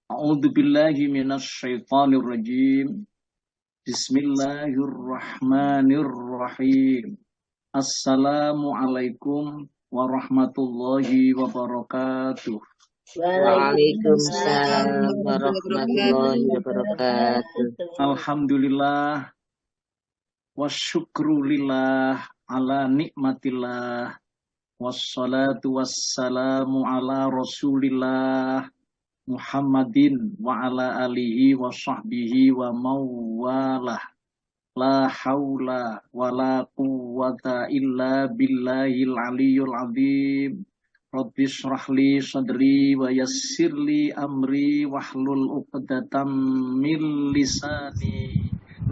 A'udzu billahi minasy syaithanir rajim. Bismillahirrahmanirrahim. Assalamualaikum warahmatullahi wabarakatuh. Waalaikumsalam Waalaikumsalam warahmatullahi warahmatullahi wabarakatuh. wabarakatuh. Alhamdulillah wa syukrulillah ala nikmatillah wassalatu wassalamu ala rasulillah Muhammadin wa ala alihi wa sahbihi wa mawalah. La haula wa la quwwata illa billahil aliyyul azim. Rabbi shrah li sadri wa yassir li amri wahlul 'uqdatam min lisani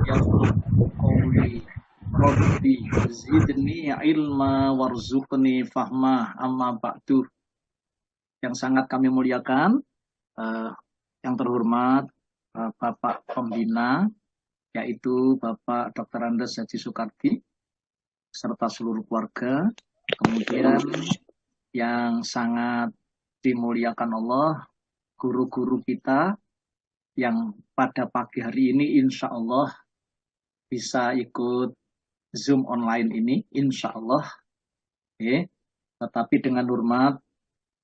yafqahu qawli. Rabbi zidni ilma warzuqni fahma. Amma ba'du. Yang sangat kami muliakan, yang terhormat Bapak Pembina, yaitu Bapak Dr. Andes Haji Soekardi, serta seluruh keluarga. Kemudian yang sangat dimuliakan Allah, guru-guru kita yang pada pagi hari ini insya Allah bisa ikut Zoom online ini, insya Allah. Tetapi dengan hormat,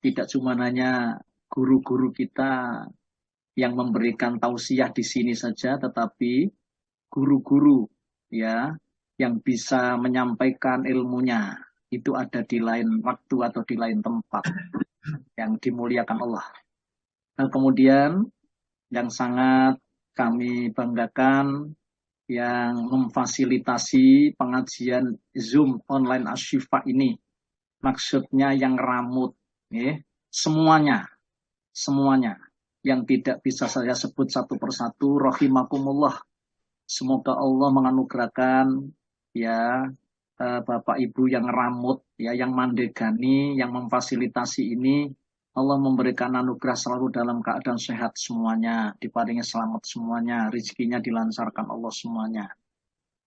tidak cuma hanya guru-guru kita yang memberikan tausiah di sini saja, tetapi guru-guru ya yang bisa menyampaikan ilmunya itu ada di lain waktu atau di lain tempat yang dimuliakan Allah. Dan kemudian yang sangat kami banggakan yang memfasilitasi pengajian Zoom online Asyifa ini, maksudnya yang ramut, semuanya yang tidak bisa saya sebut satu persatu, rahimakumullah. Semoga Allah menganugerahkan Bapak Ibu yang ramut, yang mandegani, yang memfasilitasi ini. Allah memberikan anugerah selalu dalam keadaan sehat semuanya, diparingi selamat semuanya, rezekinya dilancarkan Allah semuanya.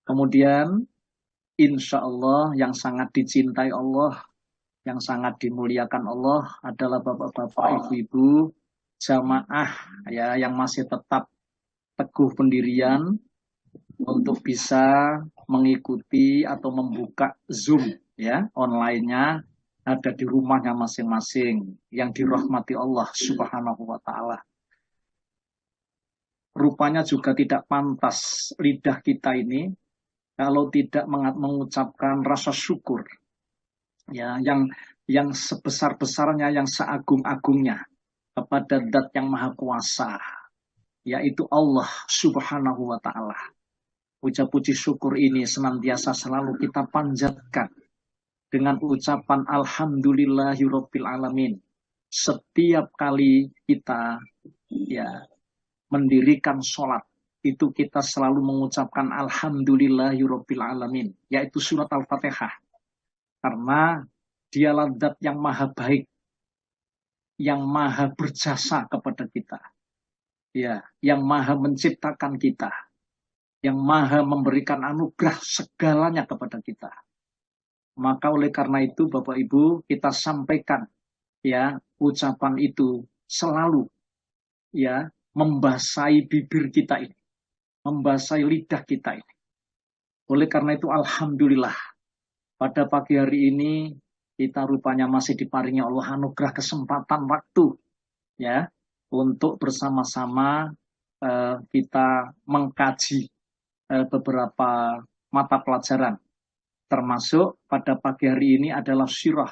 Kemudian insya Allah yang sangat dicintai Allah, yang sangat dimuliakan Allah adalah bapak-bapak, ibu-ibu, jamaah yang masih tetap teguh pendirian untuk bisa mengikuti atau membuka Zoom online-nya, ada di rumahnya masing-masing, yang dirahmati Allah Subhanahu wa Ta'ala. Rupanya juga tidak pantas lidah kita ini kalau tidak mengucapkan rasa syukur yang sebesar-besarnya, yang seagung-agungnya kepada Zat yang Maha Kuasa, yaitu Allah Subhanahu wa Ta'ala. Puja-puji syukur ini senantiasa selalu kita panjatkan dengan ucapan Alhamdulillahirabbil alamin. Setiap kali kita mendirikan sholat, itu kita selalu mengucapkan Alhamdulillahirabbil alamin, yaitu surat Al-Fatihah. Karena dialah Zat yang maha baik, yang maha berjasa kepada kita, yang maha menciptakan kita, yang maha memberikan anugerah segalanya kepada kita. Maka oleh karena itu Bapak Ibu, kita sampaikan ucapan itu selalu membasahi bibir kita ini, membasahi lidah kita ini. Oleh karena itu alhamdulillah, pada pagi hari ini kita rupanya masih diparingi Allah anugerah kesempatan waktu untuk bersama-sama kita mengkaji beberapa mata pelajaran, termasuk pada pagi hari ini adalah sirah,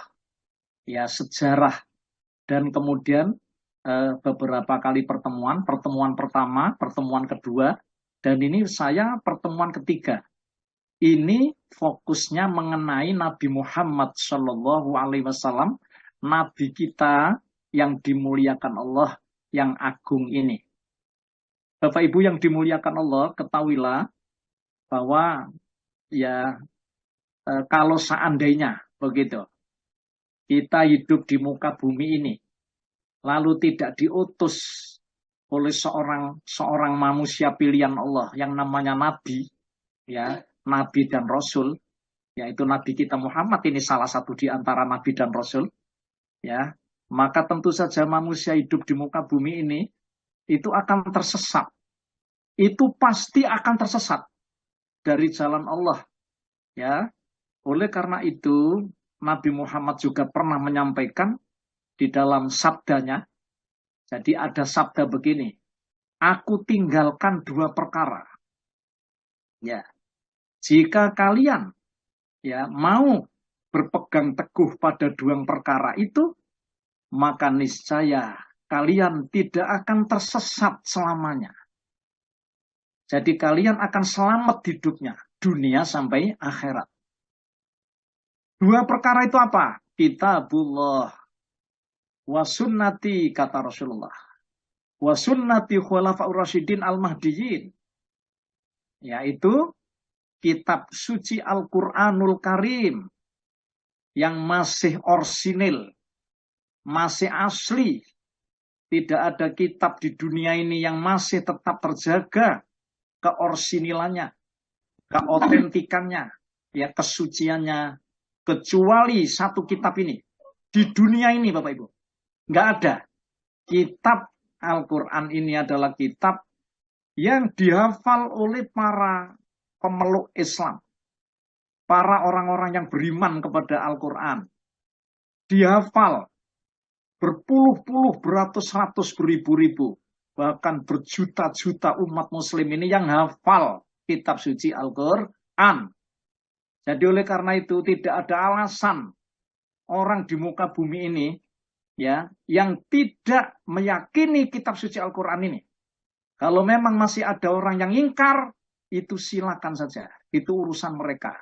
sejarah, dan kemudian beberapa kali pertemuan pertama, pertemuan kedua, dan ini saya pertemuan ketiga. Ini fokusnya mengenai Nabi Muhammad Shallallahu Alaihi Wasallam, Nabi kita yang dimuliakan Allah, yang agung ini. Bapak Ibu yang dimuliakan Allah, ketahuilah bahwa kalau seandainya begitu kita hidup di muka bumi ini, lalu tidak diutus oleh seorang manusia pilihan Allah yang namanya Nabi, Nabi dan Rasul, yaitu Nabi kita Muhammad ini salah satu di antara Nabi dan Rasul, maka tentu saja manusia hidup di muka bumi ini itu akan tersesat. Itu pasti akan tersesat dari jalan Allah. Ya, oleh karena itu Nabi Muhammad juga pernah menyampaikan di dalam sabdanya. Jadi ada sabda begini, aku tinggalkan dua perkara. Ya, jika kalian ya mau berpegang teguh pada dua perkara itu, maka niscaya kalian tidak akan tersesat selamanya. Jadi kalian akan selamat hidupnya, dunia sampai akhirat. Dua perkara itu apa? Kitabullah wa sunnati, kata Rasulullah. Wa sunnati khulafaur rasyidin al-mahdiyyin. Yaitu kitab suci Al-Quranul Karim yang masih orsinil, masih asli. Tidak ada kitab di dunia ini yang masih tetap terjaga keorsinilannya, keautentikannya, ya kesuciannya, kecuali satu kitab ini. Di dunia ini Bapak Ibu, nggak ada. Kitab Al-Quran ini adalah kitab yang dihafal oleh para pemeluk Islam, para orang-orang yang beriman kepada Al-Quran. Dihafal berpuluh-puluh, beratus-ratus, beribu-ribu, bahkan berjuta-juta umat muslim ini yang hafal kitab suci Al-Quran. Jadi oleh karena itu tidak ada alasan orang di muka bumi ini ya yang tidak meyakini kitab suci Al-Quran ini. Kalau memang masih ada orang yang ingkar, itu silakan saja. Itu urusan mereka.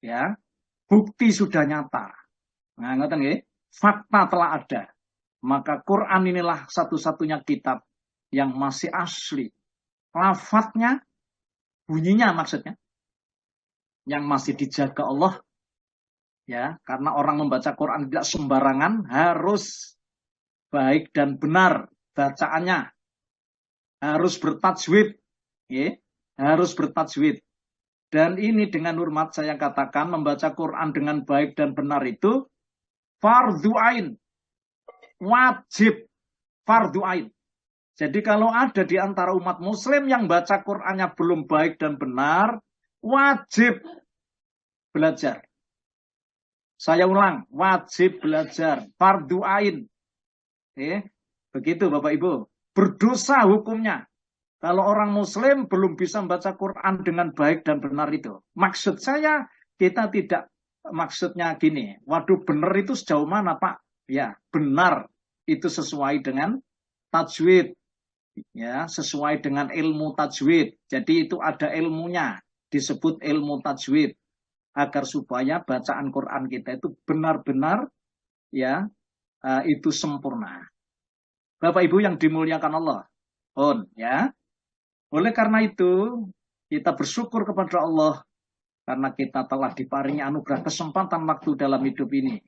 Ya, bukti sudah nyata. Nah, ngerti nggih? Fakta telah ada. Maka Quran inilah satu-satunya kitab yang masih asli. Lafadznya, bunyinya maksudnya, yang masih dijaga Allah. Ya, karena orang membaca Quran tidak sembarangan, harus baik dan benar bacaannya. Harus bertajwid, ya, harus bertajwid. Dan ini dengan hormat saya katakan membaca Quran dengan baik dan benar itu fardhu ain, wajib fardhu ain. Jadi kalau ada di antara umat muslim yang baca Qurannya belum baik dan benar, wajib belajar. Saya ulang, wajib belajar, fardhu ain. Begitu Bapak Ibu. Berdosa hukumnya. Kalau orang muslim belum bisa membaca Quran dengan baik dan benar itu. Maksud saya, kita tidak, maksudnya gini, waduh benar itu sejauh mana Pak? Ya, benar itu sesuai dengan tajwid. Ya, sesuai dengan ilmu tajwid. Jadi itu ada ilmunya, disebut ilmu tajwid. Agar supaya bacaan Quran kita itu benar-benar ya itu sempurna. Bapak Ibu yang dimuliakan Allah. Ya. Oleh karena itu, kita bersyukur kepada Allah karena kita telah diparingi anugerah kesempatan waktu dalam hidup ini.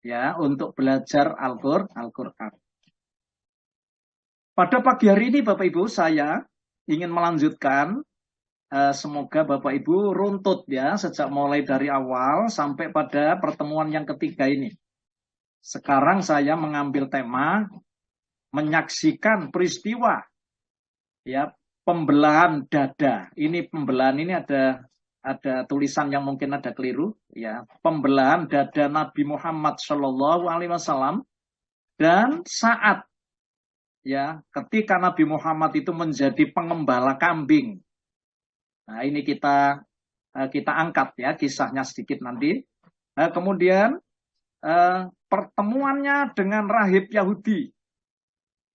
Ya, untuk belajar Al-Quran. Pada pagi hari ini Bapak Ibu, saya ingin melanjutkan, semoga Bapak Ibu runtut ya, sejak mulai dari awal sampai pada pertemuan yang ketiga ini. Sekarang saya mengambil tema, menyaksikan peristiwa ya pembelahan dada. Ini pembelahan ini ada tulisan yang mungkin ada keliru ya. Pembelahan dada Nabi Muhammad SAW dan saat ya ketika Nabi Muhammad itu menjadi pengembala kambing. Nah, ini kita angkat ya kisahnya sedikit nanti. Kemudian pertemuannya dengan rahib Yahudi.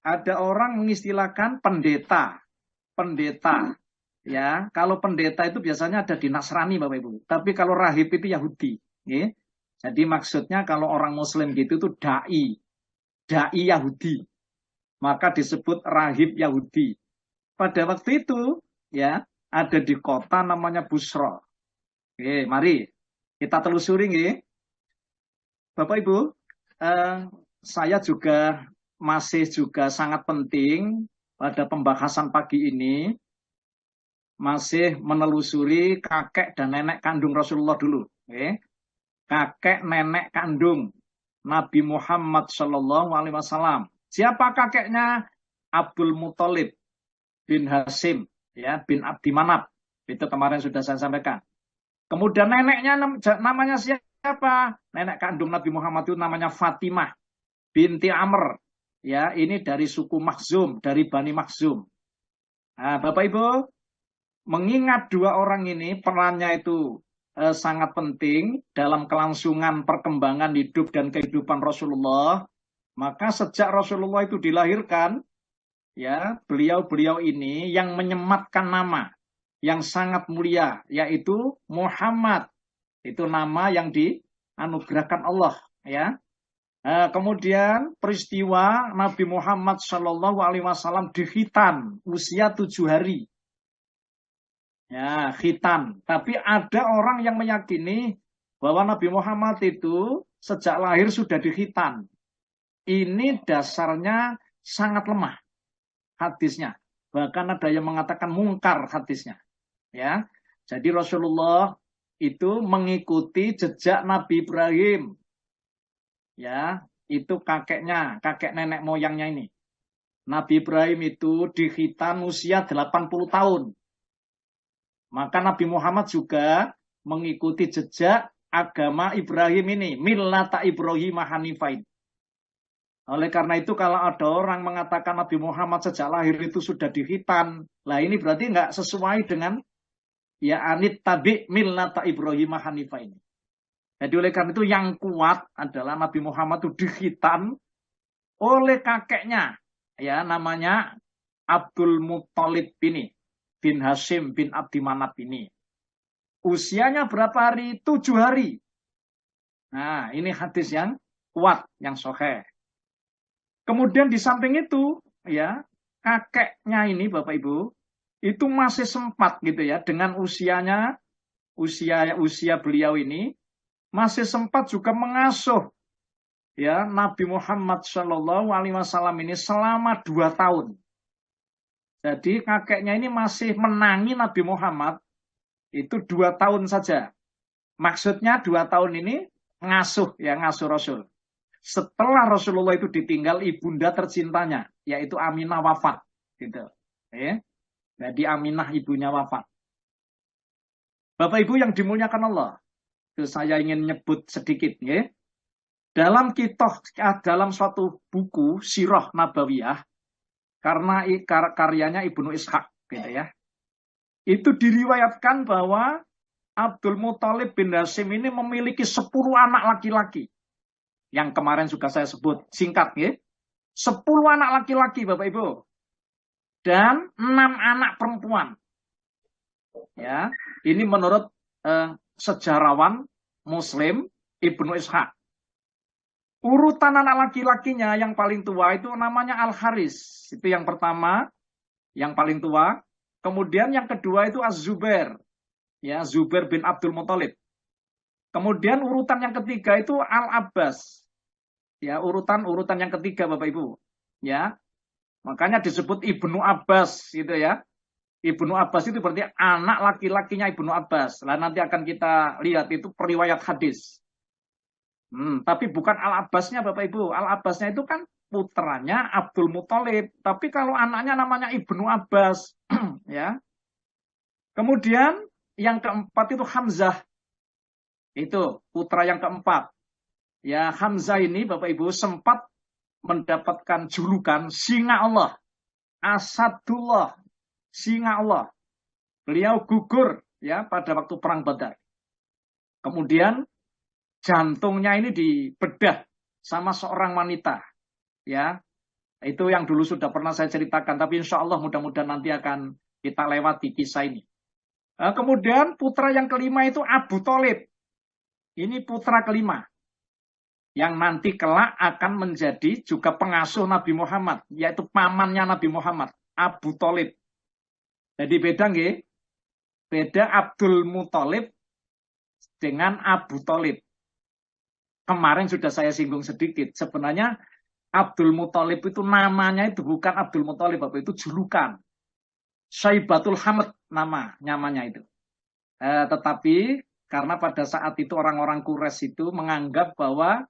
Ada orang mengistilahkan pendeta. Ya, kalau pendeta itu biasanya ada di Nasrani Bapak Ibu. Tapi kalau rahib itu Yahudi. Ya. Jadi maksudnya kalau orang Muslim gitu itu dai Yahudi. Maka disebut rahib Yahudi. Pada waktu itu ya ada di kota namanya Busra. Oke, mari kita telusuri ya. Bapak Ibu, saya juga masih sangat penting pada pembahasan pagi ini masih menelusuri kakek dan nenek kandung Rasulullah dulu. Kakek nenek kandung Nabi Muhammad SAW. Siapa kakeknya? Abdul Muthalib bin Hashim, ya, bin Abdi Manaf. Itu kemarin sudah saya sampaikan. Kemudian neneknya namanya siapa? Nenek kandung Nabi Muhammad itu namanya Fatimah binti Amr. Ya, ini dari suku Makhzum, dari Bani Makhzum. Nah, Bapak Ibu, mengingat dua orang ini perannya itu sangat penting dalam kelangsungan perkembangan hidup dan kehidupan Rasulullah. Maka sejak Rasulullah itu dilahirkan, ya, beliau-beliau ini yang menyematkan nama yang sangat mulia, yaitu Muhammad. Itu nama yang dianugerahkan Allah, ya. Kemudian peristiwa Nabi Muhammad Shallallahu Alaihi Wasallam dikhitan usia 7 hari. Ya, khitan. Tapi ada orang yang meyakini bahwa Nabi Muhammad itu sejak lahir sudah dikhitan. Ini dasarnya sangat lemah hadisnya. Bahkan ada yang mengatakan mungkar hadisnya. Ya, jadi Rasulullah itu mengikuti jejak Nabi Ibrahim. Ya, itu kakeknya, kakek nenek moyangnya ini. Nabi Ibrahim itu dikhitan usia 80 tahun. Maka Nabi Muhammad juga mengikuti jejak agama Ibrahim ini, millata Ibrahim Hanifain. Oleh karena itu kalau ada orang mengatakan Nabi Muhammad sejak lahir itu sudah dikhitan, lah ini berarti nggak sesuai dengan ya anit tabi millata Ibrahim Hanifain. Jadi oleh karena itu yang kuat adalah Nabi Muhammad itu dikhitan oleh kakeknya, ya, namanya Abdul Muthalib ini, bin Hashim bin Abdi Manaf ini. Usianya berapa hari? 7 hari. Nah, ini hadis yang kuat, yang sahih. Kemudian di samping itu, ya, kakeknya ini Bapak Ibu, itu masih sempat gitu ya, dengan usianya, usia beliau ini, masih sempat juga mengasuh ya Nabi Muhammad Shallallahu Alaihi Wasallam ini selama 2 tahun. Jadi kakeknya ini masih menangi Nabi Muhammad itu 2 tahun saja. Maksudnya 2 tahun ini ngasuh Rasul. Setelah Rasulullah itu ditinggal ibunda tercintanya, yaitu Aminah wafat, gitu. Ya. Jadi Aminah ibunya wafat. Bapak Ibu yang dimuliakan Allah. Saya ingin nyebut sedikit, ya. Dalam suatu buku Sirah Nabawiyah, karena karyanya Ibnu Ishaq, gitu ya. Itu diriwayatkan bahwa Abdul Muthalib bin Hashim ini memiliki 10 anak laki-laki. Yang kemarin juga saya sebut singkat, ya. 10 anak laki-laki, Bapak Ibu. Dan 6 anak perempuan. Ya, ini menurut sejarawan Muslim Ibnu Ishaq. Urutan anak laki-lakinya yang paling tua itu namanya Al-Haris. Itu yang pertama, yang paling tua. Kemudian yang kedua itu Az-Zubair. Ya, Zubair bin Abdul Muthalib. Kemudian urutan yang ketiga itu Al-Abbas. Ya, urutan yang ketiga Bapak Ibu. Ya. Makanya disebut Ibnu Abbas gitu ya. Ibnu Abbas itu berarti anak laki-lakinya Ibnu Abbas. Lah nanti akan kita lihat itu periwayat hadis. Tapi bukan Al-Abbasnya Bapak Ibu. Al-Abbasnya itu kan putranya Abdul Muthalib. Tapi kalau anaknya namanya Ibnu Abbas. Ya. Kemudian yang keempat itu Hamzah. Itu putra yang keempat. Ya, Hamzah ini Bapak Ibu sempat mendapatkan julukan singa Allah. Asadullah. Singa Allah. Beliau gugur ya pada waktu perang Badar. Kemudian jantungnya ini dibedah sama seorang wanita. Ya, itu yang dulu sudah pernah saya ceritakan. Tapi insya Allah mudah-mudahan nanti akan kita lewati kisah ini. Kemudian putra yang kelima itu Abu Thalib. Ini putra kelima. Yang nanti kelak akan menjadi juga pengasuh Nabi Muhammad. Yaitu pamannya Nabi Muhammad. Abu Thalib. Jadi beda nggih? Beda Abdul Muthalib dengan Abu Thalib. Kemarin sudah saya singgung sedikit. Sebenarnya Abdul Muthalib itu namanya itu bukan Abdul Muthalib, Bapak, itu julukan. Syaibatul Hamd namanya itu. Tetapi karena pada saat itu orang-orang Quraisy itu menganggap bahwa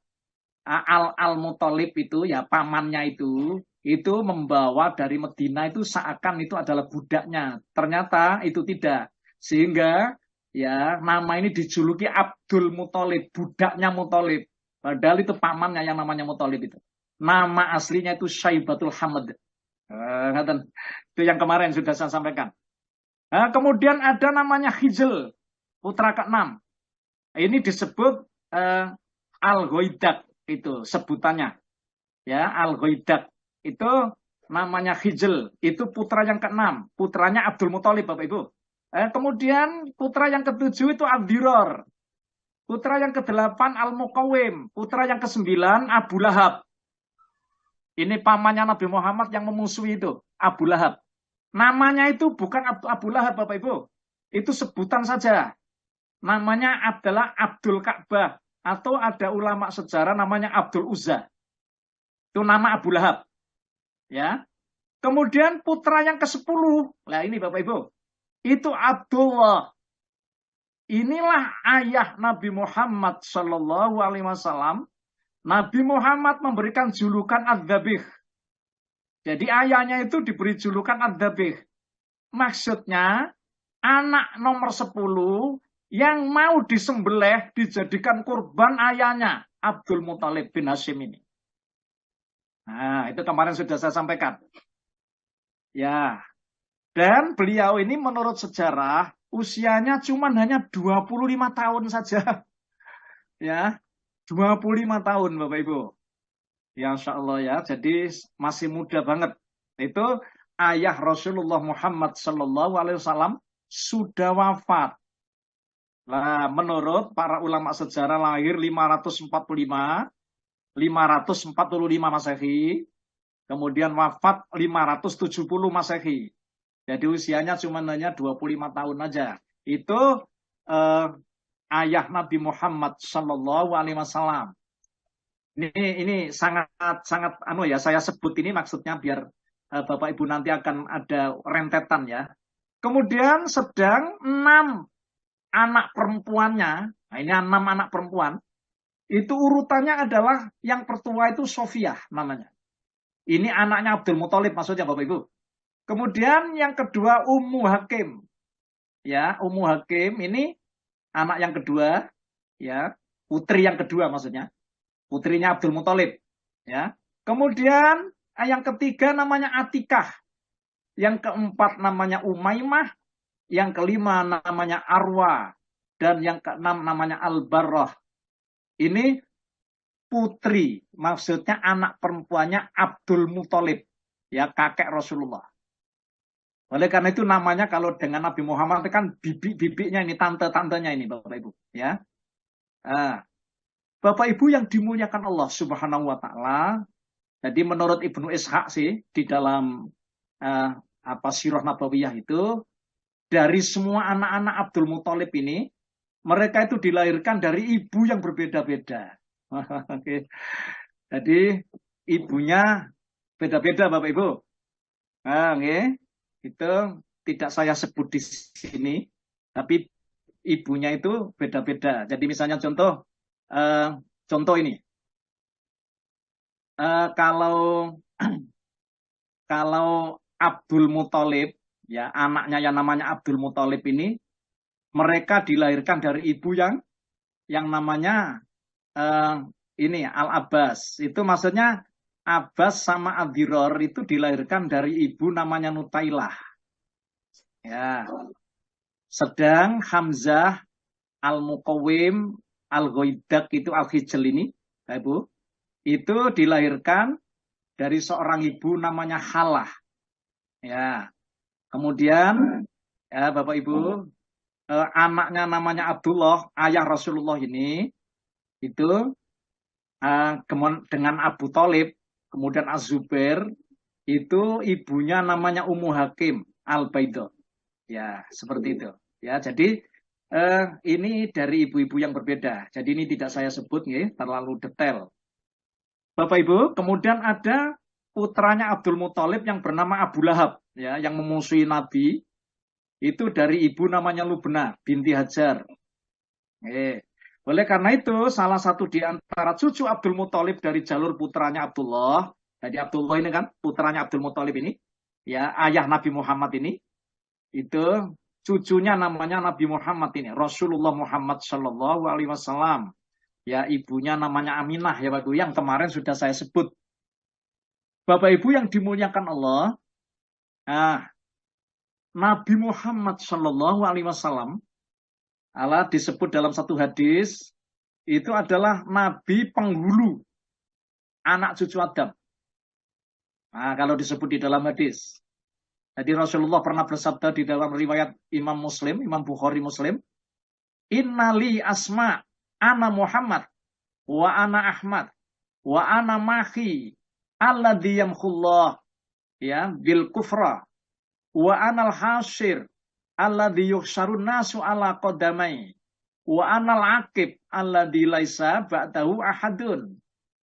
Al-Muthalib itu ya pamannya itu itu membawa dari Medina itu seakan itu adalah budaknya. Ternyata itu tidak. Sehingga ya nama ini dijuluki Abdul Muthalib, budaknya Muthalib. Padahal itu pamannya yang namanya Muthalib itu. Nama aslinya itu Syaibatul Hamad. Itu yang kemarin sudah saya sampaikan. Nah, kemudian ada namanya Hijl, putra ke-6. Ini disebut Al-Ghoidak, itu sebutannya. Ya, Al-Ghoidak itu namanya Hijl, itu putra yang ke-6, putranya Abdul Muthalib, Bapak Ibu. Kemudian putra yang ke-7 itu Abdiror, putra yang ke-8 Al-Muqawwim, putra yang ke-9 Abu Lahab. Ini pamannya Nabi Muhammad yang memusuhi itu, Abu Lahab. Namanya itu bukan Abu Lahab, Bapak Ibu. Itu sebutan saja. Namanya adalah Abdul Ka'bah. Atau ada ulama sejarah namanya Abdul Uzza. Itu nama Abu Lahab. Ya. Kemudian putra yang ke-10. Nah ini Bapak Ibu. Itu Abdullah. Inilah ayah Nabi Muhammad Shallallahu Alaihi Wasallam. Nabi Muhammad memberikan julukan Ad-Dabih. Jadi ayahnya itu diberi julukan Ad-Dabih. Maksudnya anak nomor 10 yang mau disembelih dijadikan kurban ayahnya Abdul Muthalib bin Hashim ini. Nah, itu kemarin sudah saya sampaikan. Ya. Dan beliau ini menurut sejarah usianya cuma hanya 25 tahun saja. Ya. 25 tahun Bapak Ibu. Ya Insya Allah ya. Jadi masih muda banget. Itu ayah Rasulullah Muhammad Sallallahu Alaihi Wasallam sudah wafat. Nah, menurut para ulama sejarah lahir 545 Masehi, kemudian wafat 570 Masehi. Jadi usianya cuma hanya 25 tahun aja. Itu ayah Nabi Muhammad Sallallahu Alaihi Wasallam. Ini sangat saya sebut ini maksudnya biar Bapak Ibu nanti akan ada rentetan ya. Kemudian sedang 6 anak perempuannya, nah ini 6 anak perempuan, itu urutannya adalah yang tertua itu Sofiyah namanya. Ini anaknya Abdul Muthalib maksudnya Bapak Ibu. Kemudian yang kedua Ummu Hakim. Ya, Ummu Hakim ini anak yang kedua, ya, putri yang kedua maksudnya. Putrinya Abdul Muthalib, ya. Kemudian yang ketiga namanya Atikah. Yang keempat namanya Umaymah. Yang kelima namanya Arwa. Dan yang keenam namanya Al-Barrah. Ini putri, maksudnya anak perempuannya Abdul Muthalib. Ya, kakek Rasulullah. Oleh karena itu namanya kalau dengan Nabi Muhammad itu kan bibi-bibinya ini, tante-tantenya ini Bapak Ibu. Ya. Bapak Ibu yang dimuliakan Allah Subhanahu wa Ta'ala. Jadi menurut Ibnu Ishaq sih di dalam Sirah Nabawiyah itu, dari semua anak-anak Abdul Muthalib ini, mereka itu dilahirkan dari ibu yang berbeda-beda. Oke. Jadi ibunya beda-beda Bapak Ibu. Nah, itu tidak saya sebut di sini, tapi ibunya itu beda-beda. Jadi misalnya contoh ini, kalau Abdul Muthalib, ya anaknya yang namanya Abdul Muthalib ini, mereka dilahirkan dari ibu yang namanya Al-Abbas. Itu maksudnya Abbas sama Abdiror itu dilahirkan dari ibu namanya Nutailah. Ya. Sedang Hamzah, Al-Muqawwim, Al-Ghoidak itu Al-Hijl ini, Ibu, itu dilahirkan dari seorang ibu namanya Halah. Ya. Kemudian ya Bapak Ibu, anaknya namanya Abdullah, ayah Rasulullah ini, itu dengan Abu Thalib, kemudian Az-Zubair, itu ibunya namanya Ummu Hakim Al-Baidah. Ya, seperti itu. Ya, jadi ini dari ibu-ibu yang berbeda. Jadi ini tidak saya sebut ya, terlalu detail. Bapak Ibu, kemudian ada putranya Abdul Muthalib yang bernama Abu Lahab, ya, yang memusuhi Nabi. Itu dari ibu namanya Lubna binti Hajar. Oleh karena itu, salah satu di antara cucu Abdul Muthalib dari jalur putranya Abdullah, Jadi Abdullah ini kan putranya Abdul Muthalib ini, ya ayah Nabi Muhammad ini, itu cucunya namanya Nabi Muhammad ini, Rasulullah Muhammad Shallallahu Alaihi Wasallam. Ya ibunya namanya Aminah ya Bapak Ibu, yang kemarin sudah saya sebut. Bapak Ibu yang dimuliakan Allah, nah, Nabi Muhammad Shallallahu Alaihi Wasallam Allah disebut dalam satu hadis itu adalah Nabi penghulu anak cucu Adam. Nah, kalau disebut di dalam hadis. Jadi Rasulullah pernah bersabda di dalam riwayat Imam Muslim, Imam Bukhari Muslim, Innali asma ana Muhammad wa ana Ahmad wa ana mahi alladhi yamkhullah ya bil kufra wa anal hasir alladhi yuhsarun nasu ala qadamai wa anal aqib alladhi laisa ba'dahu ahadun.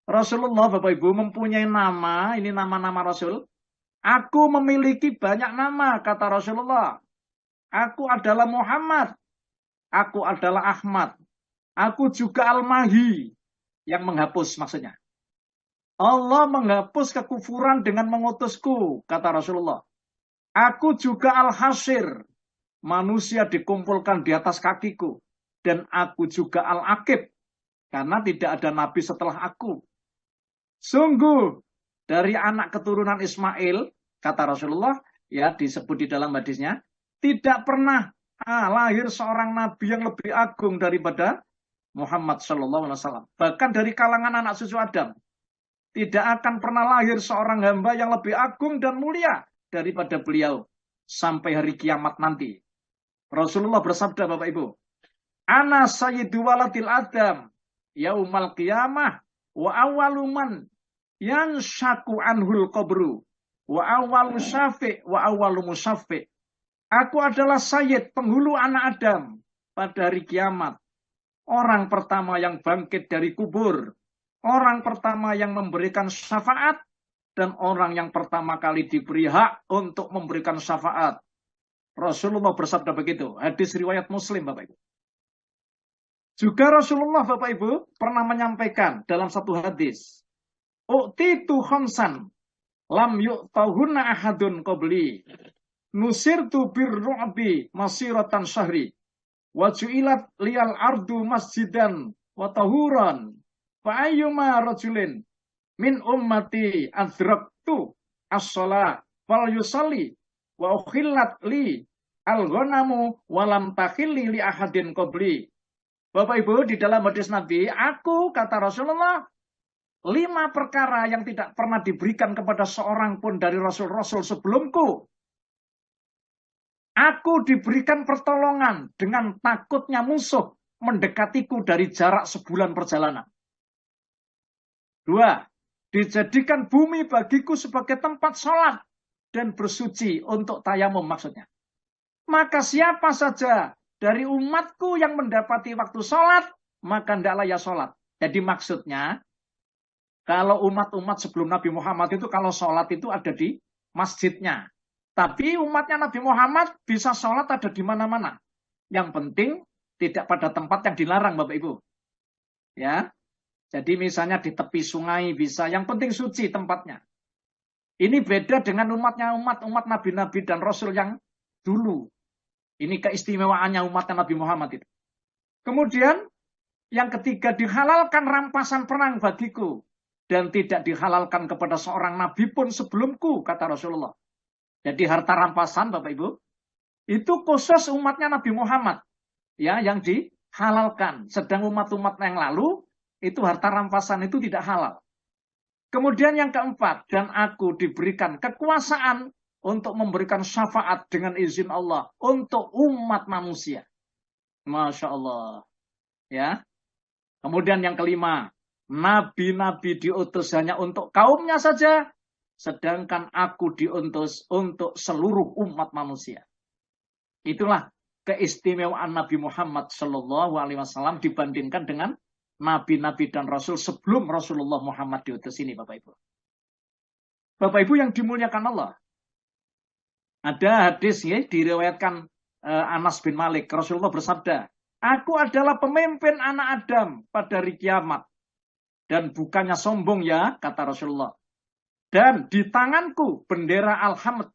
Rasulullah Bapak Ibu mempunyai nama, ini nama-nama Rasul. Aku memiliki banyak nama, kata Rasulullah. Aku adalah Muhammad. Aku adalah Ahmad. Aku juga Al-Mahi. Yang menghapus maksudnya. Allah menghapus kekufuran dengan mengutusku, kata Rasulullah. Aku juga Al-Hasir. Manusia dikumpulkan di atas kakiku. Dan aku juga Al-Aqib. Karena tidak ada nabi setelah aku. Sungguh, dari anak keturunan Ismail, kata Rasulullah, ya disebut di dalam hadisnya, tidak pernah lahir seorang nabi yang lebih agung daripada Muhammad Sallallahu Alaihi Wasallam. Bahkan dari kalangan anak cucu Adam, tidak akan pernah lahir seorang hamba yang lebih agung dan mulia daripada beliau sampai hari kiamat nanti. Rasulullah bersabda, Bapak Ibu, Ana sayyidu waladil Adam, yaumal qiyamah, wa awaluman yang syaku anhul qabru wa awalu syafi' wa awalu musyafi'. Aku adalah sayyid penghulu anak Adam pada hari kiamat. Orang pertama yang bangkit dari kubur. Orang pertama yang memberikan syafaat. Dan orang yang pertama kali diberi hak untuk memberikan syafaat. Rasulullah bersabda begitu. Hadis riwayat Muslim Bapak Ibu. Juga Rasulullah Bapak Ibu pernah menyampaikan dalam satu hadis. U'titu khamsan lam yu'tahunna ahadun qabli nusirtu birru'bi masiratan syahri wa ju'ilat liyal ardu masjidan wa tahuran fa ayyuma rajulin min ummati adraktu as-shalah fal yusalli wa ukhillat li al-ghanamu wa lam takhilli li ahadin qabli. Bapak Ibu, di dalam hadis Nabi, aku kata Rasulullah 5 perkara yang tidak pernah diberikan kepada seorang pun dari Rasul-Rasul sebelumku. Aku diberikan pertolongan dengan takutnya musuh mendekatiku dari jarak sebulan perjalanan. 2. Dijadikan bumi bagiku sebagai tempat sholat dan bersuci untuk tayamum maksudnya. Maka siapa saja dari umatku yang mendapati waktu sholat, maka hendaklah ia sholat. Jadi maksudnya, kalau umat-umat sebelum Nabi Muhammad itu kalau sholat itu ada di masjidnya. Tapi umatnya Nabi Muhammad bisa sholat ada di mana-mana. Yang penting tidak pada tempat yang dilarang Bapak Ibu. Ya, jadi misalnya di tepi sungai bisa. Yang penting suci tempatnya. Ini beda dengan umatnya umat Nabi-Nabi dan Rasul yang dulu. Ini keistimewaannya umatnya Nabi Muhammad itu. Kemudian yang ketiga dihalalkan rampasan perang bagiku. Dan tidak dihalalkan kepada seorang nabi pun sebelumku, kata Rasulullah. Jadi harta rampasan, Bapak Ibu, itu khusus umatnya Nabi Muhammad, ya, yang dihalalkan. Sedang umat-umat yang lalu, itu harta rampasan itu tidak halal. Kemudian yang keempat, dan aku diberikan kekuasaan untuk memberikan syafaat dengan izin Allah untuk umat manusia. Masya Allah. Ya. Kemudian yang kelima, nabi-nabi diutus hanya untuk kaumnya saja, sedangkan aku diutus untuk seluruh umat manusia. Itulah keistimewaan Nabi Muhammad Shallallahu Alaihi Wasallam dibandingkan dengan nabi-nabi dan rasul sebelum Rasulullah Muhammad diutus ini, Bapak Ibu. Bapak Ibu yang dimuliakan Allah. Ada hadis ya diriwayatkan Anas bin Malik. Rasulullah bersabda, aku adalah pemimpin anak Adam pada hari kiamat. Dan bukannya sombong ya, kata Rasulullah. Dan di tanganku bendera Al-Hamd.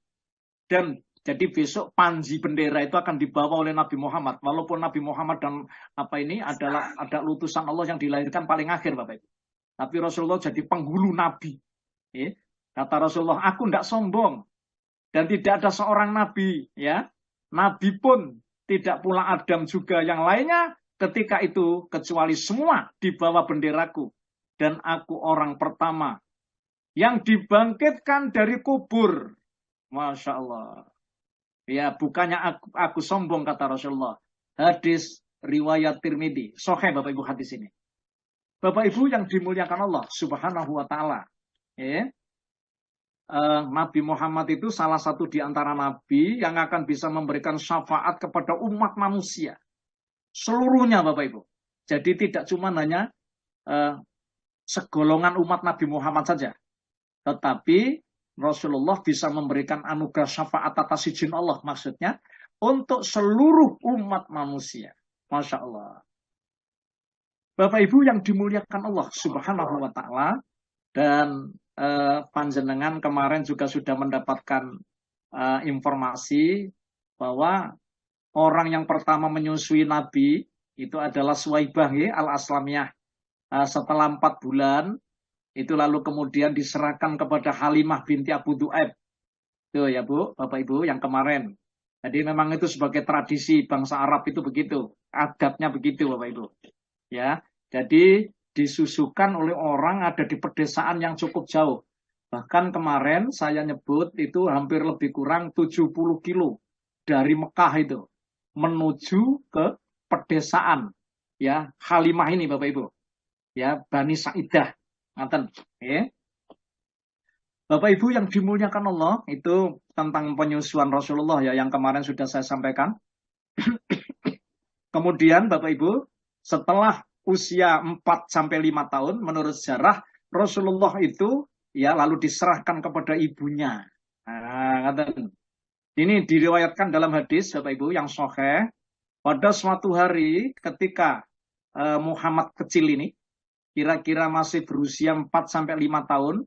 Dan jadi besok panji bendera itu akan dibawa oleh Nabi Muhammad. Walaupun Nabi Muhammad dan ini ada utusan Allah yang dilahirkan paling akhir, Bapak Ibu. Tapi Rasulullah jadi penghulu Nabi. Kata Rasulullah, aku tidak sombong. Dan tidak ada seorang Nabi. Ya, Nabi pun tidak pula Adam juga yang lainnya ketika itu. Kecuali semua di bawah benderaku. Dan aku orang pertama yang dibangkitkan dari kubur. Masya Allah. Ya, bukannya aku sombong, kata Rasulullah. Hadis riwayat Tirmidzi. Sahih Bapak Ibu hadis ini. Bapak Ibu yang dimuliakan Allah Subhanahu wa taala. Nabi Muhammad itu salah satu di antara nabi yang akan bisa memberikan syafaat kepada umat manusia. Seluruhnya Bapak Ibu. Jadi tidak cuma hanya segolongan umat Nabi Muhammad saja. Tetapi Rasulullah bisa memberikan anugerah syafaat atas izin Allah, maksudnya untuk seluruh umat manusia. Masya Allah. Bapak Ibu yang dimuliakan Allah Subhanahu wa taala, dan panjenengan kemarin juga sudah mendapatkan informasi bahwa orang yang pertama menyusui Nabi itu adalah Suwaibah al-Aslamiyah. Setelah 4 bulan itu lalu kemudian diserahkan kepada Halimah binti Abu Du'aib. Itu ya Bu, Bapak Ibu yang kemarin. Jadi memang itu sebagai tradisi bangsa Arab itu begitu, adabnya begitu Bapak Ibu. Ya, jadi disusukan oleh orang ada di pedesaan yang cukup jauh. Bahkan kemarin saya nyebut itu hampir lebih kurang 70 kilo dari Mekah itu menuju ke pedesaan ya Halimah ini Bapak Ibu. Ya, Bani Sa'idah. Bapak Ibu yang dimuliakan Allah, itu tentang penyusuan Rasulullah ya yang kemarin sudah saya sampaikan. Kemudian Bapak Ibu, setelah usia 4-5 tahun menurut sejarah Rasulullah itu ya lalu diserahkan kepada ibunya. Ini diriwayatkan dalam hadis Bapak Ibu yang sahih, pada suatu hari ketika Muhammad kecil ini kira-kira masih berusia 4-5 tahun,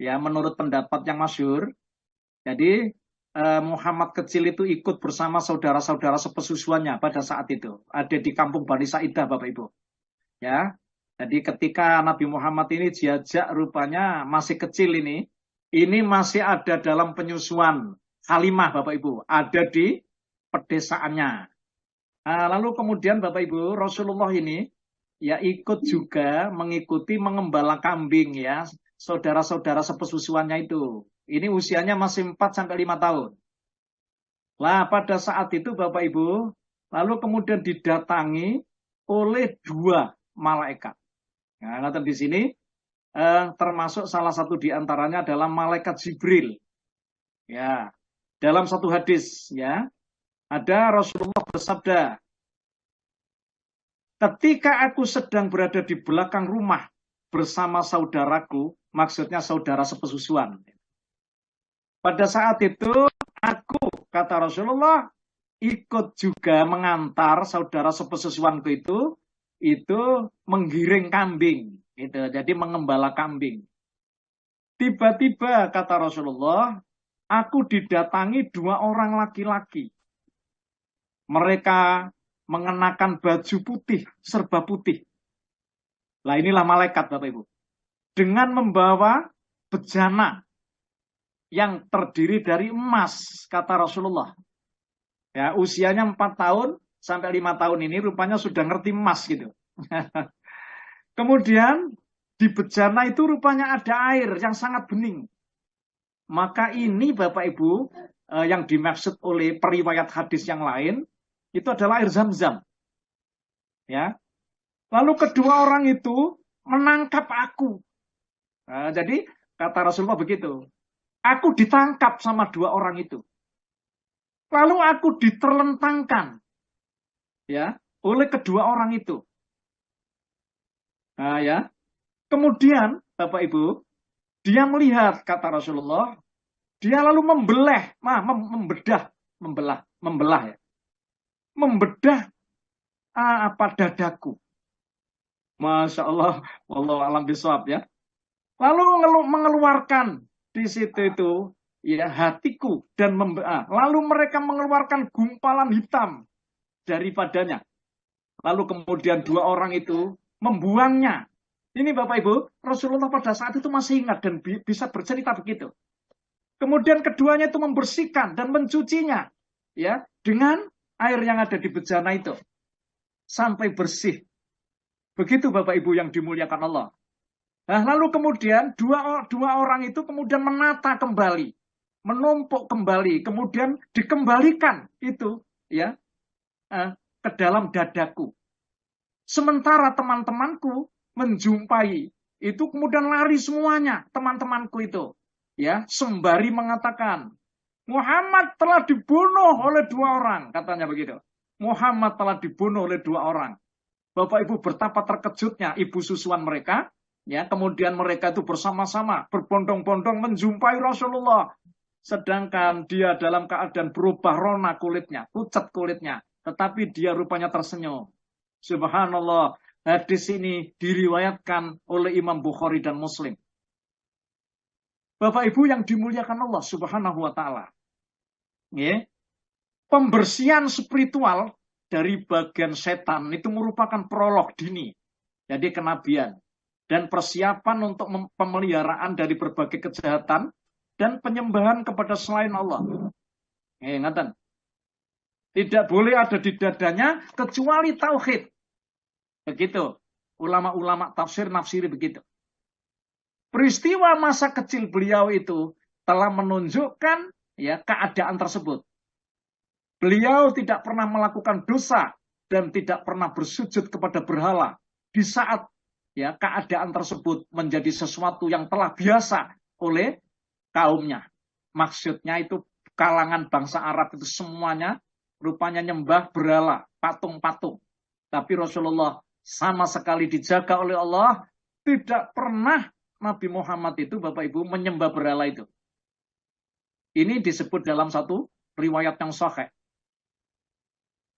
ya menurut pendapat yang masyhur. Jadi Muhammad kecil itu ikut bersama saudara-saudara sepesusuannya pada saat itu. Ada di kampung Bani Sa'idah Bapak Ibu. Ya, jadi ketika Nabi Muhammad ini diajak rupanya masih kecil ini masih ada dalam penyusuan Halimah Bapak Ibu. Ada di pedesaannya. Lalu kemudian Bapak Ibu, Rasulullah ini ya ikut juga mengikuti mengembala kambing ya saudara-saudara sepesusuannya itu. Ini usianya masih 4-5 tahun. Lah pada saat itu Bapak Ibu lalu kemudian didatangi oleh 2 malaikat. Nah, di sini termasuk salah satu di antaranya adalah malaikat Jibril. Ya, dalam satu hadis ya ada Rasulullah bersabda, ketika aku sedang berada di belakang rumah bersama saudaraku, maksudnya saudara sepesusuan. Pada saat itu aku, kata Rasulullah, ikut juga mengantar saudara sepesusuanku itu menggiring kambing, gitu. Jadi mengembala kambing. Tiba-tiba kata Rasulullah, aku didatangi 2 orang laki-laki. Mereka mengenakan baju putih, serba putih. Lah inilah malaikat Bapak Ibu. Dengan membawa bejana yang terdiri dari emas, kata Rasulullah. Ya, usianya 4-5 tahun ini rupanya sudah ngerti emas gitu. Kemudian di bejana itu rupanya ada air yang sangat bening. Maka ini Bapak Ibu yang dimaksud oleh periwayat hadis yang lain itu adalah air Zam-Zam. Ya. Lalu kedua orang itu menangkap aku. Nah, jadi kata Rasulullah begitu. Aku ditangkap sama 2 orang itu. Lalu aku diterlentangkan ya oleh kedua orang itu. Nah, ya. Kemudian Bapak Ibu, dia melihat kata Rasulullah, dia lalu membelah ya. Membedah dadaku. Masya Allah, wallahu a'lam bishawab ya. Lalu mengeluarkan di situ itu ya hatiku dan lalu mereka mengeluarkan gumpalan hitam daripadanya. Lalu kemudian dua orang itu membuangnya. Ini Bapak Ibu, Rasulullah pada saat itu masih ingat dan bisa bercerita begitu. Kemudian keduanya itu membersihkan dan mencucinya ya dengan air yang ada di bejana itu sampai bersih. Begitu Bapak Ibu yang dimuliakan Allah. Nah, lalu kemudian dua orang itu kemudian menata kembali, menumpuk kembali, kemudian dikembalikan itu ya ke dalam dadaku. Sementara teman-temanku menjumpai itu kemudian lari semuanya teman-temanku itu ya sembari mengatakan Muhammad telah dibunuh oleh dua orang, katanya begitu. Muhammad telah dibunuh oleh dua orang. Bapak Ibu betapa terkejutnya ibu susuan mereka. Ya, kemudian mereka itu bersama-sama berbondong-bondong menjumpai Rasulullah. Sedangkan dia dalam keadaan berubah warna kulitnya, pucat kulitnya. Tetapi dia rupanya tersenyum. Subhanallah, hadis ini diriwayatkan oleh Imam Bukhari dan Muslim. Bapak Ibu yang dimuliakan Allah Subhanahu wa taala. Ya. Pembersihan spiritual dari bagian setan itu merupakan prolog dini. Jadi kenabian dan persiapan untuk pemeliharaan dari berbagai kejahatan dan penyembahan kepada selain Allah. Ingatan. Tidak boleh ada di dadanya kecuali tauhid. Begitu. Ulama-ulama tafsir nafsiri begitu. Peristiwa masa kecil beliau itu telah menunjukkan ya keadaan tersebut. Beliau tidak pernah melakukan dosa dan tidak pernah bersujud kepada berhala di saat ya keadaan tersebut menjadi sesuatu yang telah biasa oleh kaumnya. Maksudnya itu kalangan bangsa Arab itu semuanya rupanya nyembah berhala, patung-patung. Tapi Rasulullah sama sekali dijaga oleh Allah, tidak pernah Nabi Muhammad itu Bapak Ibu menyembah berhala itu. Ini disebut dalam satu riwayat yang sahih.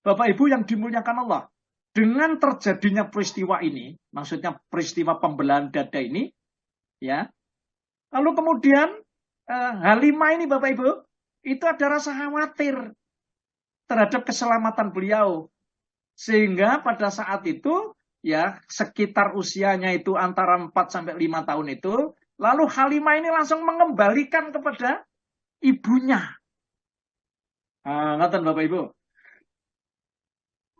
Bapak Ibu yang dimuliakan Allah, dengan terjadinya peristiwa ini, maksudnya peristiwa pembelahan dada ini, ya. Lalu kemudian Halimah ini Bapak Ibu, itu ada rasa khawatir terhadap keselamatan beliau. Sehingga pada saat itu, ya sekitar usianya itu antara 4 sampai 5 tahun itu, lalu Halimah ini langsung mengembalikan kepada ibunya. Ngatan Bapak Ibu.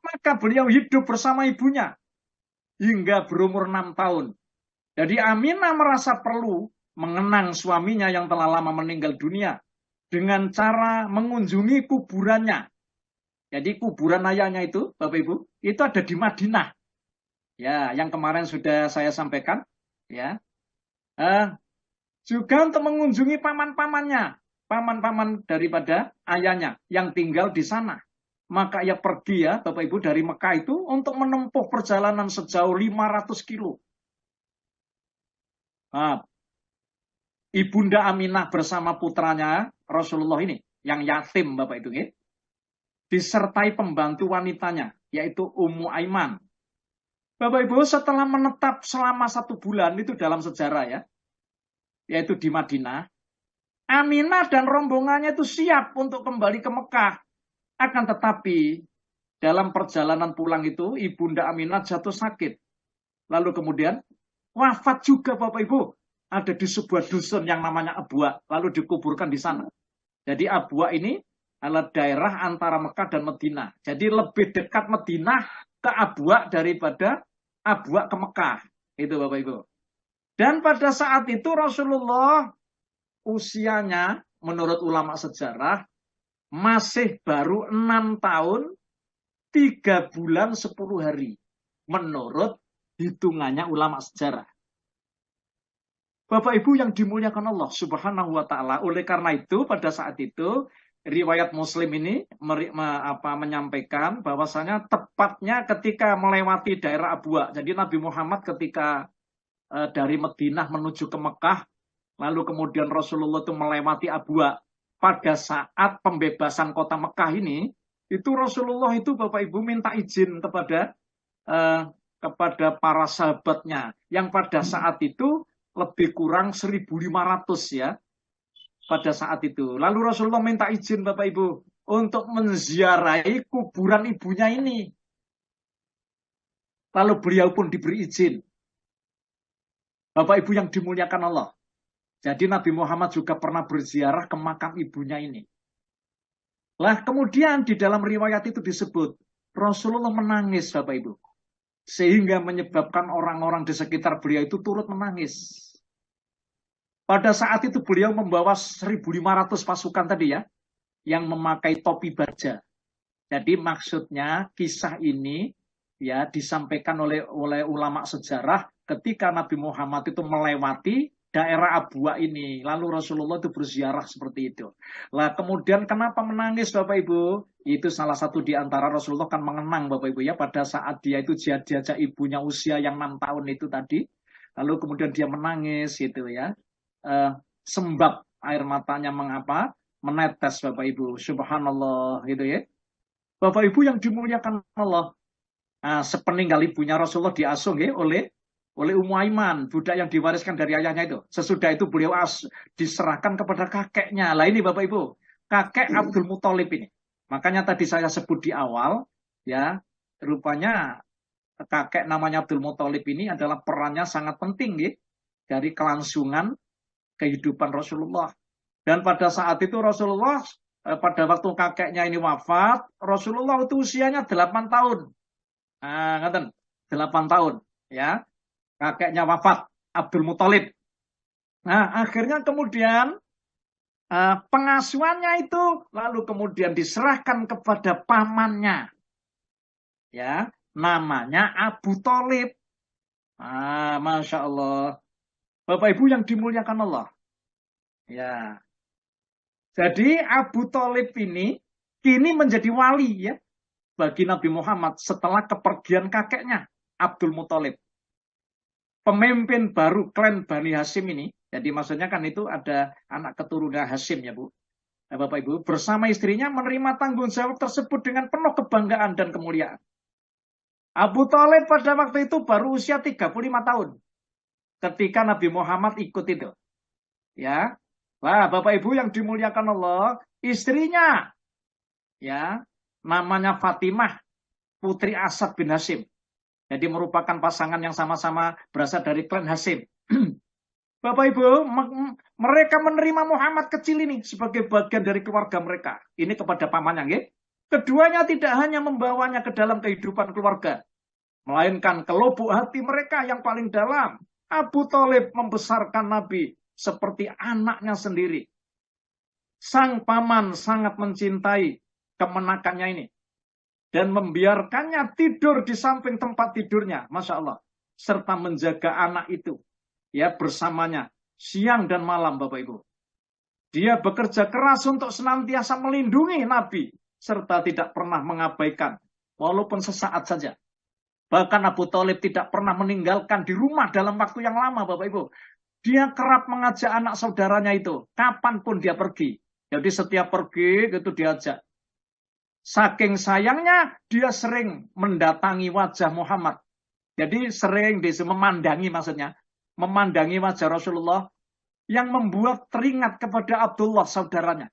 Maka beliau hidup bersama ibunya hingga berumur 6 tahun. Jadi Aminah merasa perlu mengenang suaminya yang telah lama meninggal dunia dengan cara mengunjungi kuburannya. Jadi kuburan ayahnya itu, Bapak Ibu, itu ada di Madinah. Ya, yang kemarin sudah saya sampaikan. Ya, juga untuk mengunjungi paman-pamannya, paman-paman daripada ayahnya yang tinggal di sana. Maka ia pergi ya Bapak Ibu dari Mekah itu untuk menempuh perjalanan sejauh 500 kilo. Ibunda Aminah bersama putranya Rasulullah ini, yang yatim Bapak Ibu, ya, disertai pembantu wanitanya, yaitu Ummu Aiman. Bapak Ibu setelah menetap selama 1 bulan itu dalam sejarah ya, yaitu di Madinah, Aminah dan rombongannya itu siap untuk kembali ke Mekah. Akan tetapi dalam perjalanan pulang itu Ibunda Aminah jatuh sakit. Lalu kemudian wafat juga Bapak Ibu. Ada di sebuah dusun yang namanya Abwa. Lalu dikuburkan di sana. Jadi Abwa ini adalah daerah antara Mekah dan Madinah. Jadi lebih dekat Madinah ke Abwa daripada Abwa ke Mekah. Itu Bapak Ibu. Dan pada saat itu Rasulullah usianya menurut ulama sejarah masih baru 6 tahun, 3 bulan, 10 hari. Menurut hitungannya ulama sejarah. Bapak Ibu yang dimuliakan Allah Subhanahu wa taala. Oleh karena itu pada saat itu riwayat Muslim ini menyampaikan bahwasanya tepatnya ketika melewati daerah Abwa. Jadi Nabi Muhammad ketika dari Madinah menuju ke Mekah, lalu kemudian Rasulullah itu melewati Abwa. Pada saat pembebasan kota Mekah ini, itu Rasulullah itu Bapak Ibu minta izin kepada para sahabatnya yang pada saat itu lebih kurang 1.500 ya, pada saat itu. Lalu Rasulullah minta izin Bapak Ibu untuk menziarahi kuburan ibunya ini. Lalu beliau pun diberi izin. Bapak Ibu yang dimuliakan Allah. Jadi Nabi Muhammad juga pernah berziarah ke makam ibunya ini. Lah kemudian di dalam riwayat itu disebut Rasulullah menangis Bapak Ibu. Sehingga menyebabkan orang-orang di sekitar beliau itu turut menangis. Pada saat itu beliau membawa 1.500 pasukan tadi ya, yang memakai topi baja. Jadi maksudnya kisah ini ya disampaikan oleh ulama sejarah ketika Nabi Muhammad itu melewati daerah Abwa ini. Lalu Rasulullah itu berziarah seperti itu. Lah kemudian kenapa menangis Bapak Ibu? Itu salah satu di antara Rasulullah kan mengenang Bapak Ibu ya pada saat dia itu diajak ibunya usia yang 6 tahun itu tadi. Lalu kemudian dia menangis gitu ya. Sembab air matanya mengapa? Menetes Bapak Ibu. Subhanallah gitu ya. Bapak Ibu yang dimuliakan Allah. Nah, sepeninggal ibunya Rasulullah diasuh ya, oleh Ummu Aiman, budak yang diwariskan dari ayahnya itu. Sesudah itu beliau diserahkan kepada kakeknya. Lah ini Bapak Ibu, kakek Abdul Muthalib ini. Makanya tadi saya sebut di awal, ya, rupanya kakek namanya Abdul Muthalib ini adalah perannya sangat penting ya, dari kelangsungan kehidupan Rasulullah. Dan pada saat itu Rasulullah, pada waktu kakeknya ini wafat, Rasulullah itu usianya 8 tahun. Nah, ngaten, 8 tahun, ya. Kakeknya wafat, Abdul Muthalib. Nah, akhirnya kemudian pengasuhannya itu lalu kemudian diserahkan kepada pamannya. Ya, namanya Abu Thalib. Masya Allah. Bapak Ibu yang dimuliakan Allah. Ya. Jadi Abu Thalib ini kini menjadi wali ya bagi Nabi Muhammad setelah kepergian kakeknya Abdul Muthalib. Pemimpin baru klan Bani Hashim ini, jadi maksudnya kan itu ada anak keturunan Hashim ya Bu, Bapak Ibu, bersama istrinya menerima tanggung jawab tersebut dengan penuh kebanggaan dan kemuliaan. Abu Thalib pada waktu itu baru usia 35 tahun ketika Nabi Muhammad ikut itu. Ya. Wah, Bapak Ibu yang dimuliakan Allah, istrinya ya, namanya Fatimah, putri Asad bin Hashim. Jadi merupakan pasangan yang sama-sama berasal dari klan Hashim. Bapak Ibu, mereka menerima Muhammad kecil ini sebagai bagian dari keluarga mereka. Ini kepada pamannya, nggih. Keduanya tidak hanya membawanya ke dalam kehidupan keluarga, melainkan ke lubuk hati mereka yang paling dalam. Abu Thalib membesarkan Nabi seperti anaknya sendiri. Sang paman sangat mencintai kemenakannya ini dan membiarkannya tidur di samping tempat tidurnya, Masya Allah, serta menjaga anak itu ya bersamanya siang dan malam Bapak Ibu. Dia bekerja keras untuk senantiasa melindungi Nabi serta tidak pernah mengabaikan walaupun sesaat saja. Bahkan Abu Thalib tidak pernah meninggalkan di rumah dalam waktu yang lama Bapak Ibu. Dia kerap mengajak anak saudaranya itu kapanpun dia pergi. Jadi setiap pergi itu diajak. Saking sayangnya dia sering mendatangi wajah Muhammad. Jadi sering memandangi maksudnya. Memandangi wajah Rasulullah yang membuat teringat kepada Abdullah saudaranya.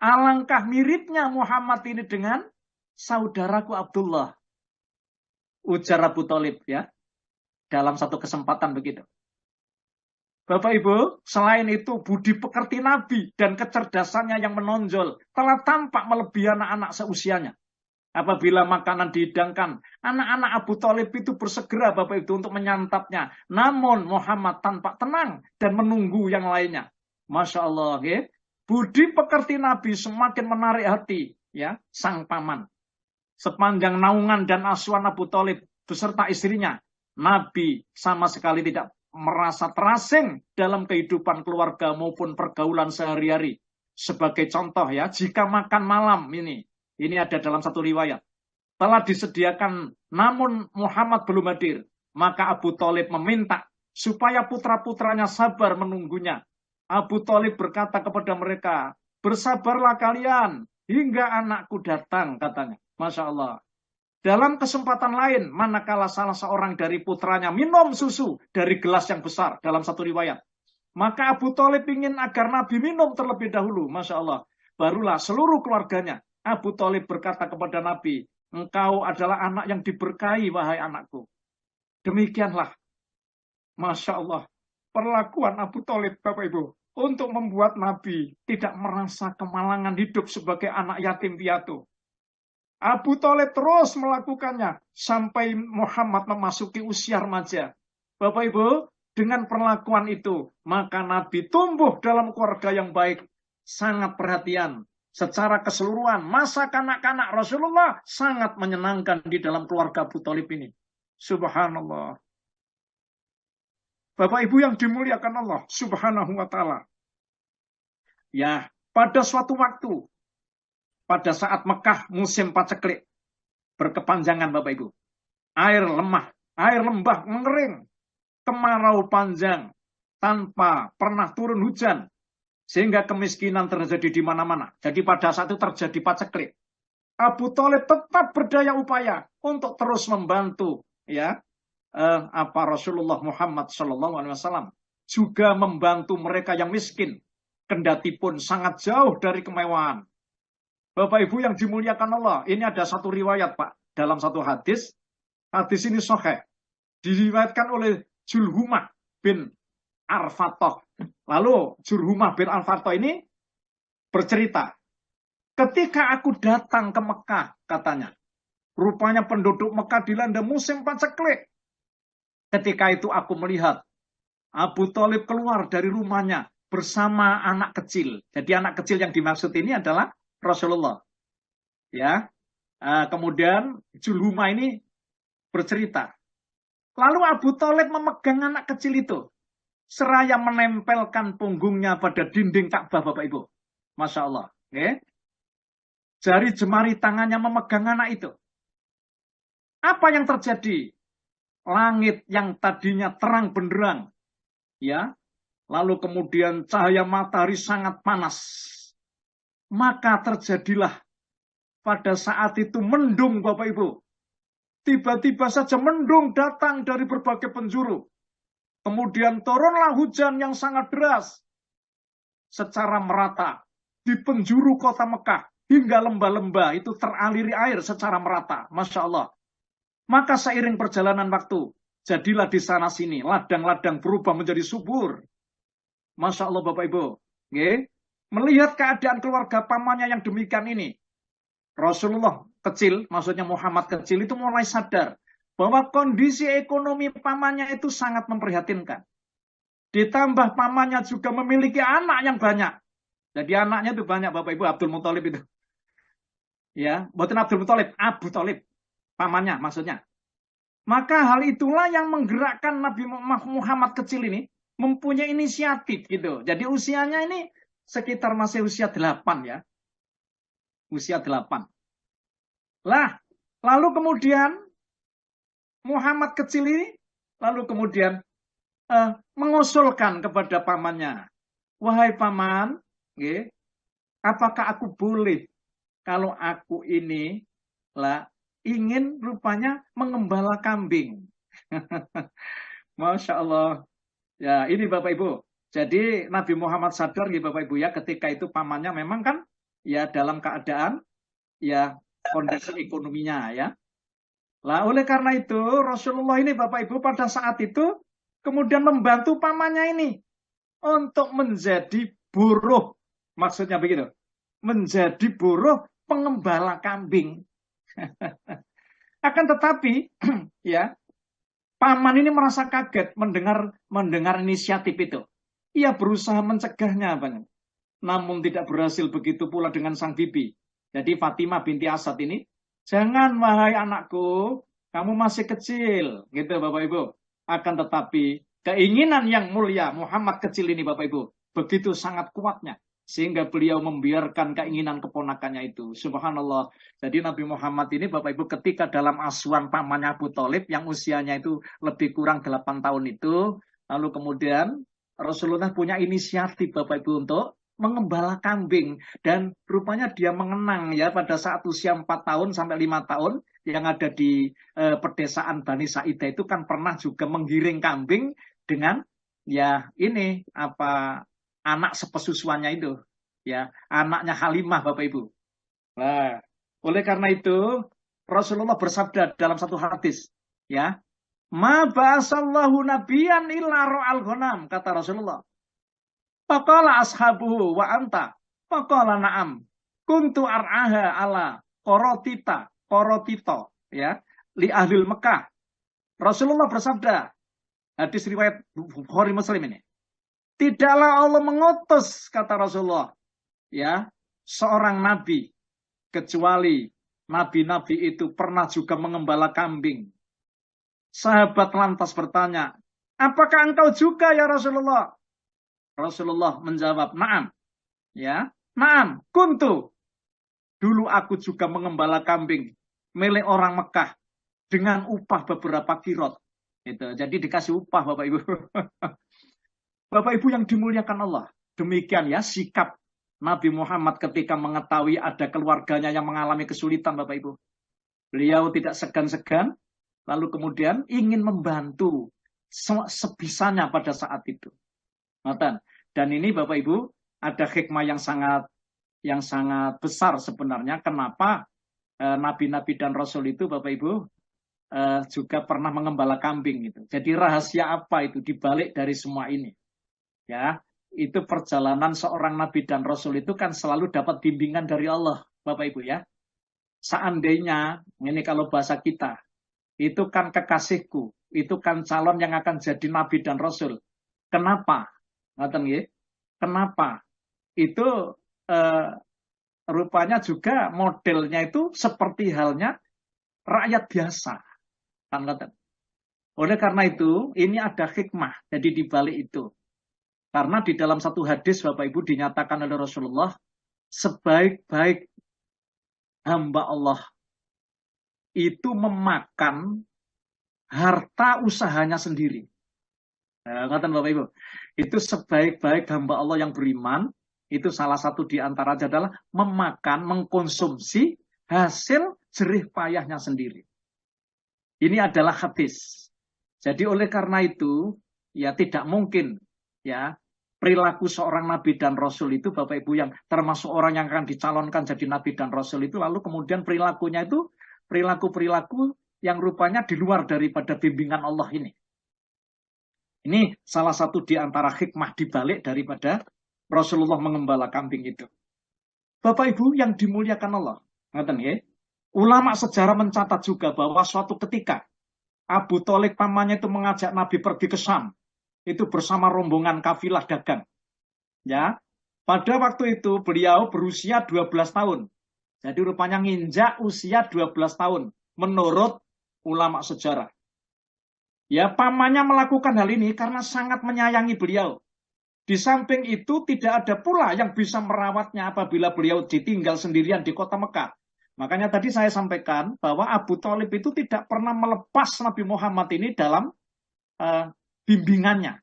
Alangkah miripnya Muhammad ini dengan saudaraku Abdullah. Ujar Abu Thalib ya. Dalam satu kesempatan begitu. Bapak Ibu, selain itu budi pekerti Nabi dan kecerdasannya yang menonjol telah tampak melebihi anak-anak seusianya. Apabila makanan dihidangkan, anak-anak Abu Thalib itu bersegera Bapak Ibu untuk menyantapnya. Namun Muhammad tampak tenang dan menunggu yang lainnya. Masya Allah, ya. Budi pekerti Nabi semakin menarik hati ya sang paman. Sepanjang naungan dan asuhan Abu Thalib beserta istrinya, Nabi sama sekali tidak merasa terasing dalam kehidupan keluarga maupun pergaulan sehari-hari. Sebagai contoh ya, jika makan malam ini ada dalam satu riwayat, telah disediakan namun Muhammad belum hadir, maka Abu Thalib meminta supaya putra-putranya sabar menunggunya. Abu Thalib berkata kepada mereka, bersabarlah kalian hingga anakku datang, katanya. Masya Allah. Dalam kesempatan lain, manakala salah seorang dari putranya minum susu dari gelas yang besar dalam satu riwayat, Maka Abu Thalib ingin agar Nabi minum terlebih dahulu. Masya Allah. Barulah seluruh keluarganya. Abu Thalib berkata kepada Nabi, engkau adalah anak yang diberkahi, wahai anakku. Demikianlah. Masya Allah. Perlakuan Abu Thalib, Bapak Ibu. Untuk membuat Nabi tidak merasa kemalangan hidup sebagai anak yatim piatu. Abu Thalib terus melakukannya sampai Muhammad memasuki usia remaja. Bapak Ibu, dengan perlakuan itu, maka Nabi tumbuh dalam keluarga yang baik, sangat perhatian. Secara keseluruhan, masa kanak-kanak Rasulullah sangat menyenangkan di dalam keluarga Abu Thalib ini. Subhanallah. Bapak Ibu yang dimuliakan Allah Subhanahu wa ta'ala. Ya, pada suatu waktu, pada saat Mekah musim paceklik berkepanjangan, Bapak Ibu. Air lembah mengering, kemarau panjang tanpa pernah turun hujan, sehingga kemiskinan terjadi di mana-mana. Jadi pada saat itu terjadi paceklik. Abu Thalib tetap berdaya upaya untuk terus membantu, ya, Rasulullah Muhammad SAW juga membantu mereka yang miskin, kendati pun sangat jauh dari kemewahan. Bapak Ibu yang dimuliakan Allah, ini ada satu riwayat, Pak, dalam satu hadis. Hadis ini sahih, diriwayatkan oleh Julhumah bin Arfatah. Lalu Julhumah bin Arfatah ini bercerita, ketika aku datang ke Mekah, katanya, rupanya penduduk Mekah dilanda musim paceklik. Ketika itu aku melihat Abu Thalib keluar dari rumahnya bersama anak kecil. Jadi anak kecil yang dimaksud ini adalah Rasulullah. Ya, kemudian Julhumah ini bercerita. Lalu Abu Thalib memegang anak kecil itu, seraya menempelkan punggungnya pada dinding Ka'bah, Bapak Ibu. Masya Allah. Okay. Jari jemari tangannya memegang anak itu. Apa yang terjadi? Langit yang tadinya terang benderang, ya, lalu kemudian cahaya matahari sangat panas. Maka terjadilah pada saat itu mendung, Bapak Ibu. Tiba-tiba saja mendung datang dari berbagai penjuru. Kemudian turunlah hujan yang sangat deras secara merata di penjuru kota Mekah hingga lembah-lembah itu teraliri air secara merata. Masya Allah. Maka seiring perjalanan waktu, jadilah di sana sini ladang-ladang berubah menjadi subur. Masya Allah, Bapak Ibu. Okay. Melihat keadaan keluarga pamannya yang demikian ini, Rasulullah kecil, maksudnya Muhammad kecil itu mulai sadar bahwa kondisi ekonomi pamannya itu sangat memprihatinkan. Ditambah pamannya juga memiliki anak yang banyak. Jadi anaknya itu banyak, Bapak Ibu. Abdul Muthalib itu. Ya, bukan Abdul Muthalib, Abu Thalib. Pamannya maksudnya. Maka hal itulah yang menggerakkan Nabi Muhammad kecil ini mempunyai inisiatif gitu. Jadi usianya ini sekitar masih usia 8 ya. Usia 8. Lah, lalu kemudian Muhammad kecil ini lalu kemudian mengusulkan kepada pamannya, wahai paman, apakah aku boleh kalau aku ini lah ingin rupanya mengembala kambing. Masya Allah. Ya, ini Bapak Ibu. Jadi Nabi Muhammad sadar ya Bapak Ibu ya, ketika itu pamannya memang kan ya dalam keadaan ya kondisi ekonominya ya. Lah oleh karena itu Rasulullah ini Bapak Ibu pada saat itu kemudian membantu pamannya ini untuk menjadi buruh. Maksudnya begitu. Menjadi buruh pengembala kambing. Akan tetapi ya paman ini merasa kaget mendengar inisiatif itu. Ia berusaha mencegahnya, namun tidak berhasil, begitu pula dengan sang bibi. Jadi Fatimah binti Asad ini, jangan wahai anakku, kamu masih kecil, gitu Bapak Ibu. Akan tetapi keinginan yang mulia Muhammad kecil ini Bapak Ibu, begitu sangat kuatnya. Sehingga beliau membiarkan keinginan keponakannya itu. Subhanallah. Jadi Nabi Muhammad ini Bapak Ibu ketika dalam asuhan pamannya Abu Thalib yang usianya itu lebih kurang 8 tahun itu. Lalu kemudian Rasulullah punya inisiatif Bapak Ibu untuk mengembala kambing. Dan rupanya dia mengenang ya pada saat usia 4 tahun sampai 5 tahun. Yang ada di pedesaan Bani Sa'idah itu kan pernah juga menggiring kambing dengan ya ini apa anak sepesusuannya itu, ya anaknya Halimah Bapak Ibu. Nah, oleh karena itu Rasulullah bersabda dalam satu hadis, ya, ma ba'asallahu nabiyan illa ra'al ghanam, kata Rasulullah. Faqala ashabuhu wa anta. Faqala na'am. Kuntu ar'aha ala korotito, ya, li ahlil Mekah. Rasulullah bersabda, hadis riwayat Bukhari Muslim ini. Tidaklah Allah mengutus, kata Rasulullah, ya, seorang nabi kecuali nabi-nabi itu pernah juga mengembala kambing. Sahabat lantas bertanya, apakah engkau juga ya Rasulullah? Rasulullah menjawab, "Na'am." Ya, "Na'am, kuntu." Dulu aku juga mengembala kambing milik orang Mekah dengan upah beberapa kirot. Itu. Jadi dikasih upah Bapak Ibu. Bapak Ibu yang dimuliakan Allah. Demikian ya sikap Nabi Muhammad ketika mengetahui ada keluarganya yang mengalami kesulitan Bapak Ibu. Beliau tidak segan-segan lalu kemudian ingin membantu sebisanya pada saat itu. Dan ini Bapak Ibu ada hikmah yang sangat besar sebenarnya kenapa nabi-nabi dan rasul itu Bapak Ibu juga pernah mengembala kambing gitu. Jadi rahasia apa itu dibalik dari semua ini? Ya, itu perjalanan seorang nabi dan rasul itu kan selalu dapat bimbingan dari Allah, Bapak Ibu ya. Seandainya ini kalau bahasa kita, itu kan kekasihku, itu kan calon yang akan jadi nabi dan rasul. Kenapa? Kenapa? Itu rupanya juga modelnya itu seperti halnya rakyat biasa. Oleh karena itu, ini ada hikmah. Jadi di balik itu. Karena di dalam satu hadis, Bapak Ibu, dinyatakan oleh Rasulullah, sebaik-baik hamba Allah itu memakan harta usahanya sendiri. Bapak Ibu. Itu sebaik-baik hamba Allah yang beriman, itu salah satu di antaranya adalah memakan, mengkonsumsi hasil jerih payahnya sendiri. Ini adalah hadis. Jadi oleh karena itu, ya tidak mungkin ya perilaku seorang nabi dan rasul itu Bapak Ibu yang termasuk orang yang akan dicalonkan jadi nabi dan rasul itu lalu kemudian perilakunya itu perilaku-perilaku yang rupanya di luar daripada bimbingan Allah ini. Ini salah satu di antara hikmah dibalik daripada Rasulullah mengembala kambing itu. Bapak Ibu yang dimuliakan Allah, ulama sejarah mencatat juga bahwa suatu ketika Abu Thalib pamannya itu mengajak Nabi pergi ke Syam, itu bersama rombongan kafilah dagang. Ya, pada waktu itu beliau berusia 12 tahun. Jadi rupanya nginjak usia 12 tahun menurut ulama sejarah. Ya, pamannya melakukan hal ini karena sangat menyayangi beliau. Di samping itu tidak ada pula yang bisa merawatnya apabila beliau ditinggal sendirian di kota Mekah. Makanya tadi saya sampaikan bahwa Abu Thalib itu tidak pernah melepas Nabi Muhammad ini dalam bimbingannya.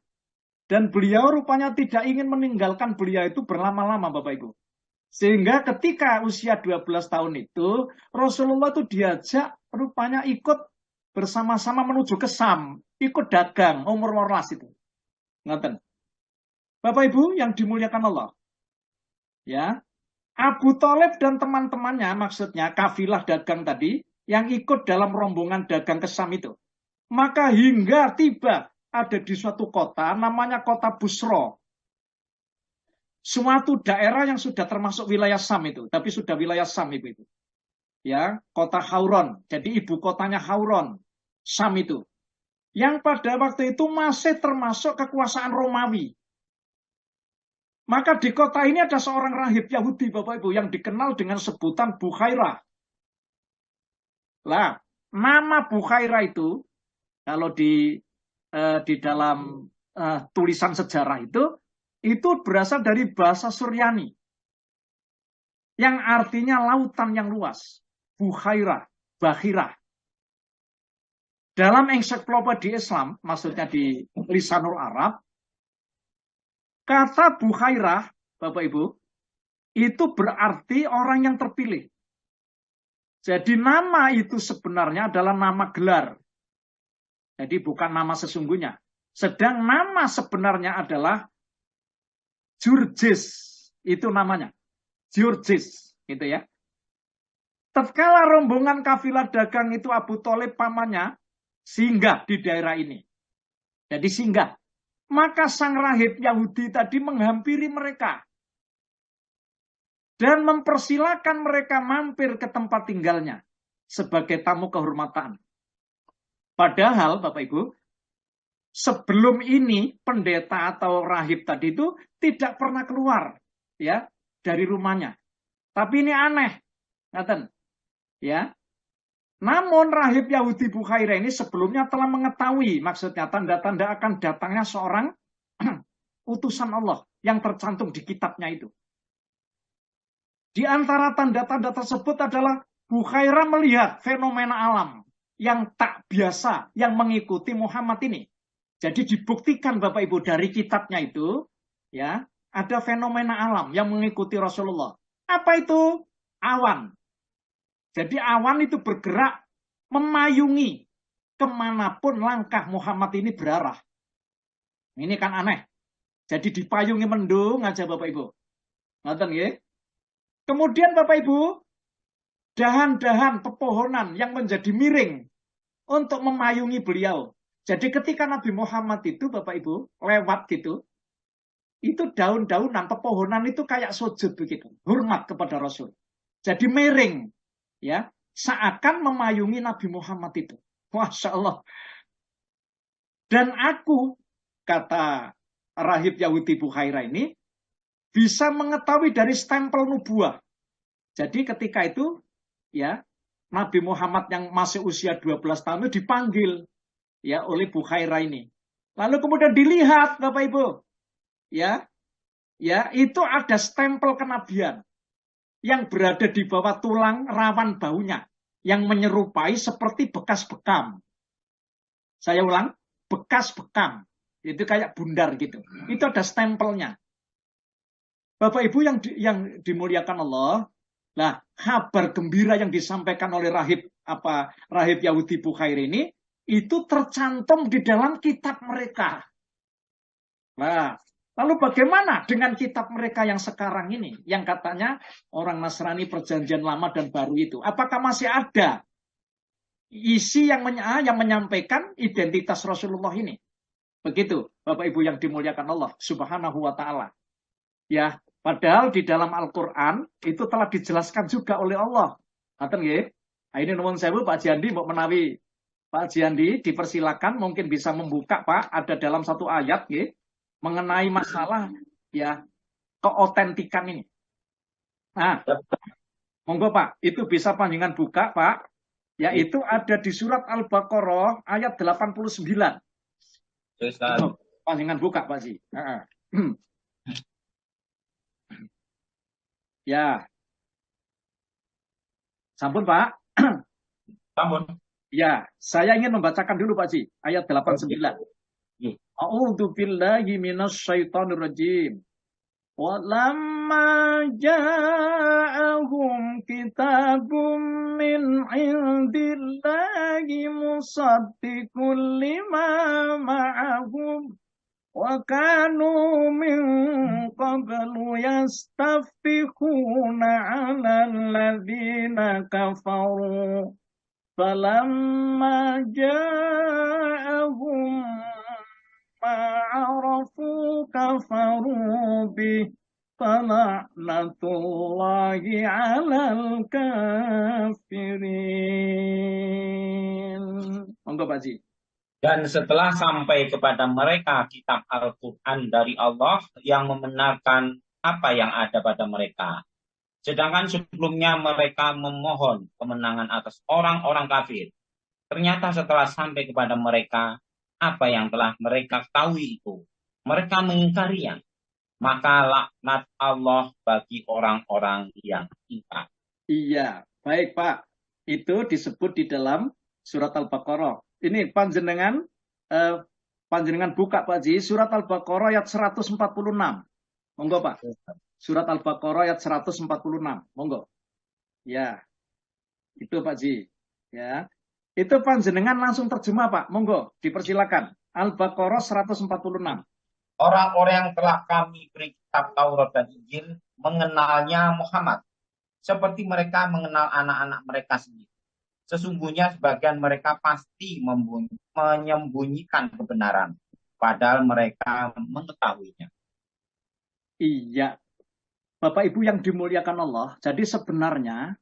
Dan beliau rupanya tidak ingin meninggalkan beliau itu berlama-lama Bapak Ibu. Sehingga ketika usia 12 tahun itu, Rasulullah itu diajak rupanya ikut bersama-sama menuju ke Syam. Ikut dagang, umur 12 itu. Ngoten. Bapak Ibu yang dimuliakan Allah. Ya, Abu Thalib dan teman-temannya, maksudnya kafilah dagang tadi, yang ikut dalam rombongan dagang ke Syam itu. Maka hingga tiba ada di suatu kota, namanya kota Busra. Suatu daerah yang sudah termasuk wilayah Syam itu, tapi sudah wilayah Syam itu. Ya, kota Hauron. Jadi ibu kotanya Hauron, Syam itu. Yang pada waktu itu masih termasuk kekuasaan Romawi. Maka di kota ini ada seorang rahib Yahudi, Bapak Ibu, yang dikenal dengan sebutan Bukhairah. Lah, nama Bukhairah itu, kalau di dalam tulisan sejarah itu berasal dari bahasa Suryani. Yang artinya lautan yang luas. Bukhairah, Bakhirah. Dalam ensiklopedia Islam, maksudnya di Lisanul Arab, kata Bukhairah, Bapak Ibu, itu berarti orang yang terpilih. Jadi nama itu sebenarnya adalah nama gelar. Jadi bukan nama sesungguhnya. Sedang nama sebenarnya adalah Jurjis. Itu namanya. Jurjis. Gitu ya. Tatkala rombongan kafilah dagang itu Abu Thalib pamannya singgah di daerah ini. Jadi singgah. Maka sang rahib Yahudi tadi menghampiri mereka. Dan mempersilahkan mereka mampir ke tempat tinggalnya. Sebagai tamu kehormatan. Padahal Bapak Ibu, sebelum ini pendeta atau rahib tadi itu tidak pernah keluar ya dari rumahnya. Tapi ini aneh. Ngaten. Ya. Namun rahib Yahudi Bukhaira ini sebelumnya telah mengetahui maksudnya tanda-tanda akan datangnya seorang utusan Allah yang tercantum di kitabnya itu. Di antara tanda-tanda tersebut adalah Bukhaira melihat fenomena alam yang tak biasa yang mengikuti Muhammad ini. Jadi dibuktikan Bapak Ibu dari kitabnya itu ya, ada fenomena alam yang mengikuti Rasulullah. Apa itu? Awan. Jadi awan itu bergerak memayungi kemanapun langkah Muhammad ini berarah. Ini kan aneh. Jadi dipayungi mendung aja Bapak Ibu. Ngoten nggih? Kemudian Bapak Ibu, dahan-dahan pepohonan yang menjadi miring untuk memayungi beliau. Jadi ketika Nabi Muhammad itu Bapak Ibu lewat gitu, itu daun-daunan pepohonan itu kayak sujud begitu, hormat kepada Rasul. Jadi miring, ya, seakan memayungi Nabi Muhammad itu. Masya Allah. Dan aku, kata rahib Yahudi Bukhaira ini, bisa mengetahui dari stempel nubuah. Jadi ketika itu, ya, Nabi Muhammad yang masih usia 12 tahun itu dipanggil ya oleh Bukhaira ini. Lalu kemudian dilihat Bapak Ibu, ya, itu ada stempel kenabian yang berada di bawah tulang rawan baunya yang menyerupai seperti bekas bekam. Saya ulang, bekas bekam. Itu kayak bundar gitu. Itu ada stempelnya. Bapak Ibu yang dimuliakan Allah, lah kabar gembira yang disampaikan oleh rahib Yahudi Bukhair ini itu tercantum di dalam kitab mereka. Nah, lalu bagaimana dengan kitab mereka yang sekarang ini, yang katanya orang Nasrani Perjanjian Lama dan Baru itu? Apakah masih ada isi yang menyampaikan identitas Rasulullah ini? Begitu, Bapak Ibu yang dimuliakan Allah Subhanahu wa Ta'ala. Ya, padahal di dalam Al-Quran itu telah dijelaskan juga oleh Allah. Ngaten nggih? Nah, ini nuwun sewu Pak Jandi mau menawi Pak Jandi dipersilakan mungkin bisa membuka Pak, ada dalam satu ayat nggih mengenai masalah ya keotentikan ini. Nah, monggo Pak, itu bisa panjenengan buka Pak, yaitu ada di surat Al-Baqarah ayat 89. Panjenengan buka Pak Ji. Ya. Sampun Pak? Sampun. Ya, saya ingin membacakan dulu Pak Ji, ayat 89. A'udzu billahi minasyaitonir rajim. Walamma ja'ahum kitabum min indillahi musaddiqul lima ma'ahum wa kanu min qablu yastafiquna 'alal ladzina kafaru falamma ja'ahum ma'arafu kafaru bih fala'natullahi 'alal kafirin. Monggo Pak Ji. Dan setelah sampai kepada mereka kitab Al-Quran dari Allah yang membenarkan apa yang ada pada mereka. Sedangkan sebelumnya mereka memohon kemenangan atas orang-orang kafir. Ternyata setelah sampai kepada mereka apa yang telah mereka ketahui itu, mereka mengingkarinya. Maka laknat Allah bagi orang-orang yang ingkar. Iya, baik Pak. Itu disebut di dalam surat Al-Baqarah. Ini panjenengan buka Pak Ji, surat Al-Baqarah ayat 146. Monggo Pak. Surat Al-Baqarah ayat 146. Monggo. Ya. Itu Pak Ji. Ya. Itu panjenengan langsung terjemah Pak. Monggo, dipersilakan. Al-Baqarah 146. Orang-orang yang telah kami beri kitab Taurat dan Injil mengenalnya Muhammad, seperti mereka mengenal anak-anak mereka sendiri. Sesungguhnya sebagian mereka pasti menyembunyikan kebenaran, padahal mereka mengetahuinya. Iya, Bapak Ibu yang dimuliakan Allah. Jadi sebenarnya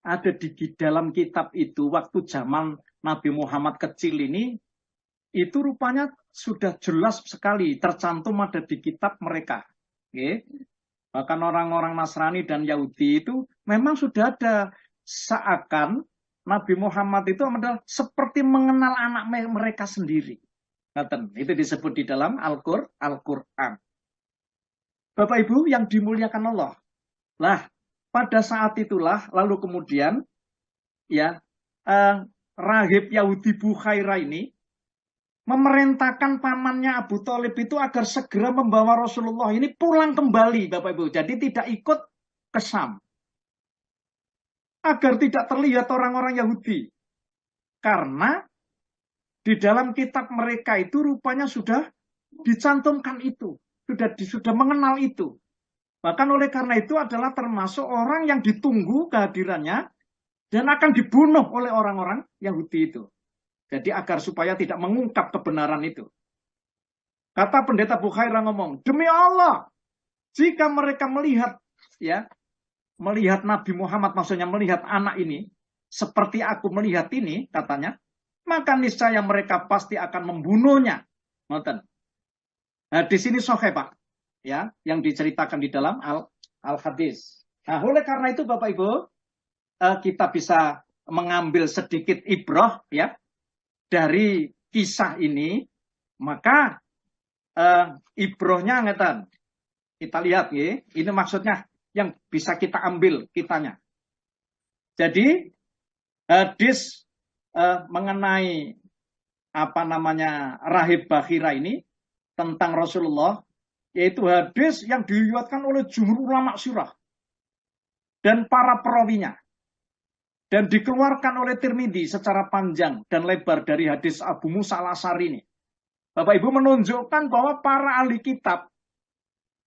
ada di dalam kitab itu waktu zaman Nabi Muhammad kecil ini, itu rupanya sudah jelas sekali tercantum ada di kitab mereka. Oke. Bahkan orang-orang Nasrani dan Yahudi itu memang sudah ada, seakan Nabi Muhammad itu adalah seperti mengenal anak mereka sendiri. Itu disebut di dalam Al-Quran. Bapak Ibu yang dimuliakan Allah. Lah, pada saat itulah lalu kemudian ya rahib Yahudi Bukhaira ini memerintahkan pamannya Abu Thalib itu agar segera membawa Rasulullah ini pulang kembali, Bapak Ibu. Jadi tidak ikut ke Syam. Agar tidak terlihat orang-orang Yahudi. Karena di dalam kitab mereka itu rupanya sudah dicantumkan itu. Sudah mengenal itu. Bahkan oleh karena itu adalah termasuk orang yang ditunggu kehadirannya dan akan dibunuh oleh orang-orang Yahudi itu. Jadi agar supaya tidak mengungkap kebenaran itu. Kata pendeta Bukhaira ngomong, demi Allah, jika mereka melihat Nabi Muhammad, maksudnya melihat anak ini, seperti aku melihat ini, katanya, maka niscaya mereka pasti akan membunuhnya. Nah, di sini sahih, Pak, ya, yang diceritakan di dalam Al-Hadis. Nah, oleh karena itu, Bapak Ibu, kita bisa mengambil sedikit ibrah, ya, dari kisah ini, maka ibrahnya ngeten. Kita lihat ya, ini maksudnya yang bisa kita ambil kitanya. Jadi hadis mengenai rahib Bukhaira ini tentang Rasulullah, yaitu hadis yang diriwayatkan oleh jumhur ulama sirah dan para perawinya. Dan dikeluarkan oleh Tirmidzi secara panjang dan lebar dari hadis Abu Musa al-Asy'ari ini. Bapak Ibu menunjukkan bahwa para ahli kitab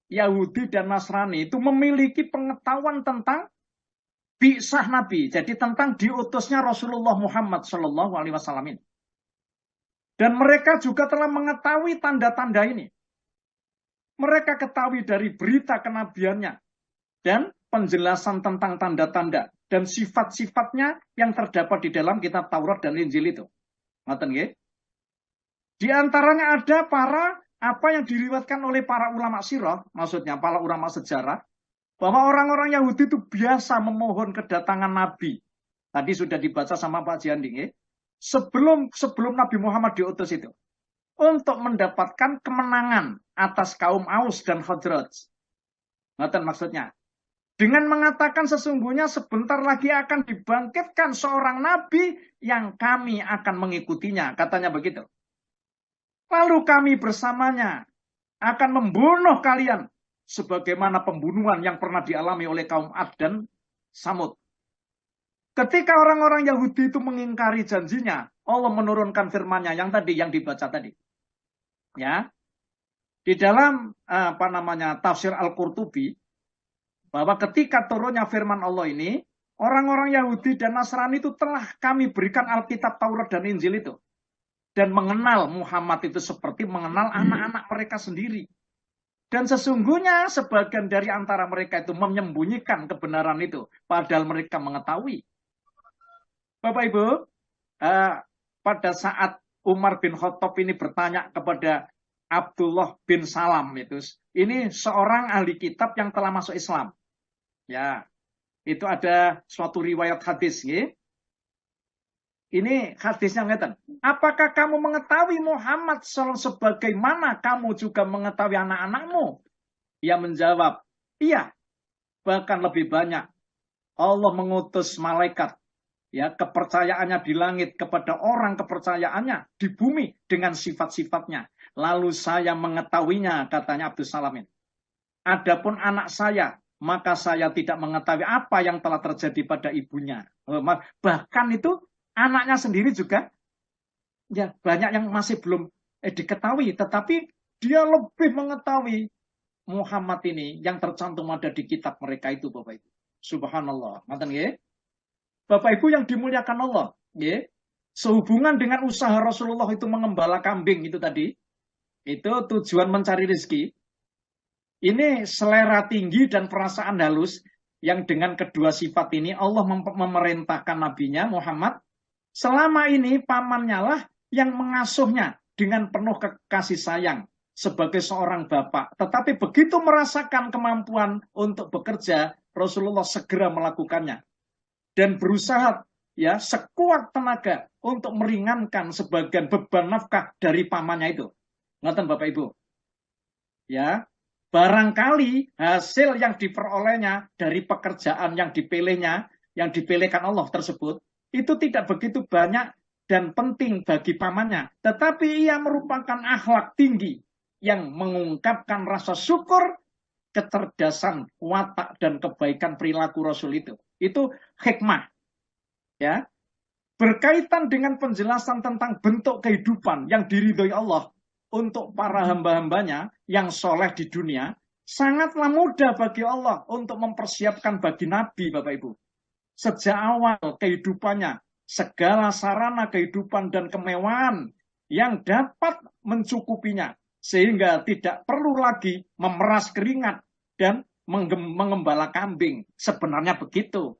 Yahudi dan Nasrani itu memiliki pengetahuan tentang bi'sah Nabi. Jadi tentang diutusnya Rasulullah Muhammad SAW. Dan mereka juga telah mengetahui tanda-tanda ini. Mereka ketahui dari berita kenabiannya dan penjelasan tentang tanda-tanda dan sifat-sifatnya yang terdapat di dalam kitab Taurat dan Injil itu. Ngoten nggih? Di antaranya ada apa yang diriwayatkan oleh para ulama sirah, maksudnya para ulama sejarah, bahwa orang-orang Yahudi itu biasa memohon kedatangan Nabi. Tadi sudah dibaca sama Pak Jianding, ya? Sebelum Nabi Muhammad diutus itu, untuk mendapatkan kemenangan atas kaum Aus dan Khazraj. Ngoten maksudnya. Dengan mengatakan sesungguhnya sebentar lagi akan dibangkitkan seorang nabi yang kami akan mengikutinya. Katanya begitu. Lalu kami bersamanya akan membunuh kalian. Sebagaimana pembunuhan yang pernah dialami oleh kaum Ad dan Samud. Ketika orang-orang Yahudi itu mengingkari janjinya, Allah menurunkan firman-Nya yang dibaca tadi. Ya. Di dalam tafsir Al-Qurtubi, bahwa ketika turunnya firman Allah ini, orang-orang Yahudi dan Nasrani itu telah kami berikan Alkitab, Taurat, dan Injil itu. Dan mengenal Muhammad itu seperti mengenal anak-anak mereka sendiri. Dan sesungguhnya sebagian dari antara mereka itu menyembunyikan kebenaran itu. Padahal mereka mengetahui. Bapak Ibu, pada saat Umar bin Khattab ini bertanya kepada Abdullah bin Salam itu, ini seorang ahli kitab yang telah masuk Islam. Ya, itu ada suatu riwayat hadis, ya. Ini hadisnya ngeten. Apakah kamu mengetahui Muhammad sebagaimana kamu juga mengetahui anak-anakmu? Ia menjawab, iya. Bahkan lebih banyak. Allah mengutus malaikat, ya, kepercayaannya di langit kepada orang kepercayaannya di bumi dengan sifat-sifatnya. Lalu saya mengetahuinya, katanya Abdus Salamin. Adapun anak saya, maka saya tidak mengetahui apa yang telah terjadi pada ibunya. Bahkan itu anaknya sendiri juga, ya, banyak yang masih belum diketahui, tetapi dia lebih mengetahui Muhammad ini yang tercantum ada di kitab mereka itu, Bapak Ibu. Subhanallah. Ngoten nggih. Bapak Ibu yang dimuliakan Allah, nggih. Sehubungan dengan usaha Rasulullah itu mengembala kambing itu tadi, itu tujuan mencari rezeki. Ini selera tinggi dan perasaan halus yang dengan kedua sifat ini Allah memerintahkan nabinya Muhammad, selama ini pamannya lah yang mengasuhnya dengan penuh kasih sayang sebagai seorang bapak. Tetapi begitu merasakan kemampuan untuk bekerja, Rasulullah segera melakukannya dan berusaha ya sekuat tenaga untuk meringankan sebagian beban nafkah dari pamannya itu. Ngoten Bapak Ibu. Ya, barangkali hasil yang diperolehnya dari pekerjaan yang dipilihnya, yang dipilihkan Allah tersebut, itu tidak begitu banyak dan penting bagi pamannya. Tetapi ia merupakan akhlak tinggi yang mengungkapkan rasa syukur, kecerdasan, watak, dan kebaikan perilaku Rasul itu. Itu hikmah. Ya, berkaitan dengan penjelasan tentang bentuk kehidupan yang diridhoi Allah untuk para hamba-hambanya yang soleh di dunia, sangatlah mudah bagi Allah untuk mempersiapkan bagi Nabi, Bapak Ibu. Sejak awal kehidupannya, segala sarana kehidupan dan kemewahan yang dapat mencukupinya, sehingga tidak perlu lagi memeras keringat dan mengembala kambing. Sebenarnya begitu.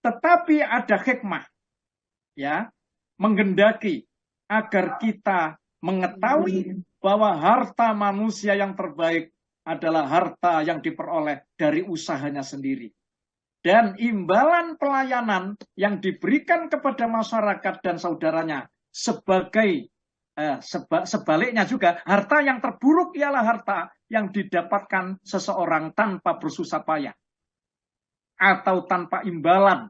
Tetapi ada hikmah, ya, menghendaki agar kita mengetahui bahwa harta manusia yang terbaik adalah harta yang diperoleh dari usahanya sendiri. Dan imbalan pelayanan yang diberikan kepada masyarakat dan saudaranya sebagai sebaliknya juga, harta yang terburuk ialah harta yang didapatkan seseorang tanpa bersusah payah atau tanpa imbalan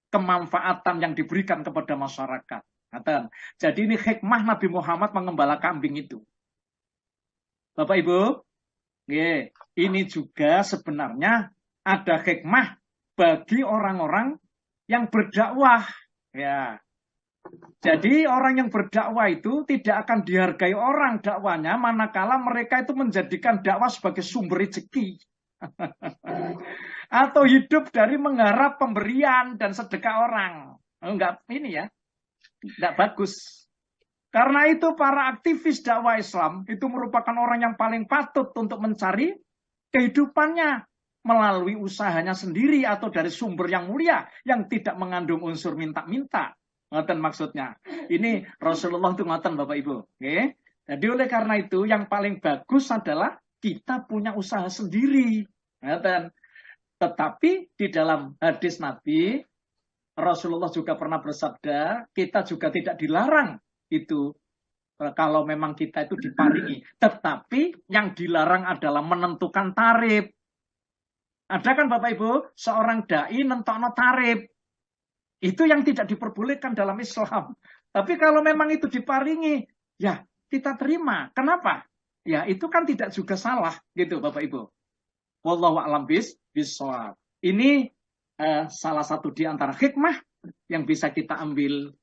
kemanfaatan yang diberikan kepada masyarakat. Jadi ini hikmah Nabi Muhammad mengembala kambing itu. Bapak Ibu, ini juga sebenarnya ada hikmah bagi orang-orang yang berdakwah. Ya. Jadi orang yang berdakwah itu tidak akan dihargai orang dakwanya manakala mereka itu menjadikan dakwah sebagai sumber rezeki. Atau hidup dari mengharap pemberian dan sedekah orang. Enggak, ini ya. Tidak bagus. Karena itu para aktivis dakwah Islam itu merupakan orang yang paling patut untuk mencari kehidupannya melalui usahanya sendiri atau dari sumber yang mulia yang tidak mengandung unsur minta-minta. Ngoten maksudnya. Ini Rasulullah itu ngoten Bapak Ibu. Oke? Jadi oleh karena itu yang paling bagus adalah kita punya usaha sendiri. Ngoten. Tetapi di dalam hadis Nabi, Rasulullah juga pernah bersabda, kita juga tidak dilarang itu kalau memang kita itu diparingi. Tetapi yang dilarang adalah menentukan tarif. Ada kan Bapak Ibu, seorang dai nentokno tarif. Itu yang tidak diperbolehkan dalam Islam. Tapi kalau memang itu diparingi, ya kita terima. Kenapa? Ya itu kan tidak juga salah gitu Bapak Ibu. Wallahu a'lam bishawab. Ini salah satu di antara hikmah yang bisa kita ambil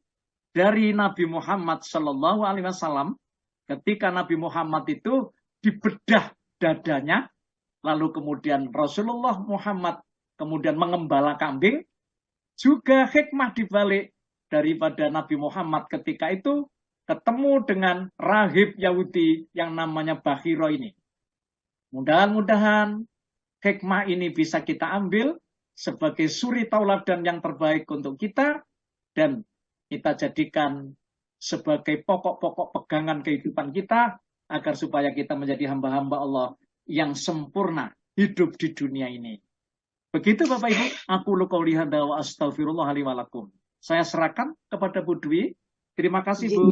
dari Nabi Muhammad Shallallahu Alaihi Wasallam ketika Nabi Muhammad itu dibedah dadanya, lalu kemudian Rasulullah Muhammad kemudian mengembala kambing, juga hikmah dibalik daripada Nabi Muhammad ketika itu ketemu dengan rahib Yahudi yang namanya Bahiro ini. Mudah-mudahan hikmah ini bisa kita ambil sebagai suri tauladan yang terbaik untuk kita dan kita jadikan sebagai pokok-pokok pegangan kehidupan kita agar supaya kita menjadi hamba-hamba Allah yang sempurna hidup di dunia ini. Begitu Bapak Ibu, aku qouli hadza wa astaghfirullah li wa lakum. Saya serahkan kepada Bu Dwi. Terima kasih Bu.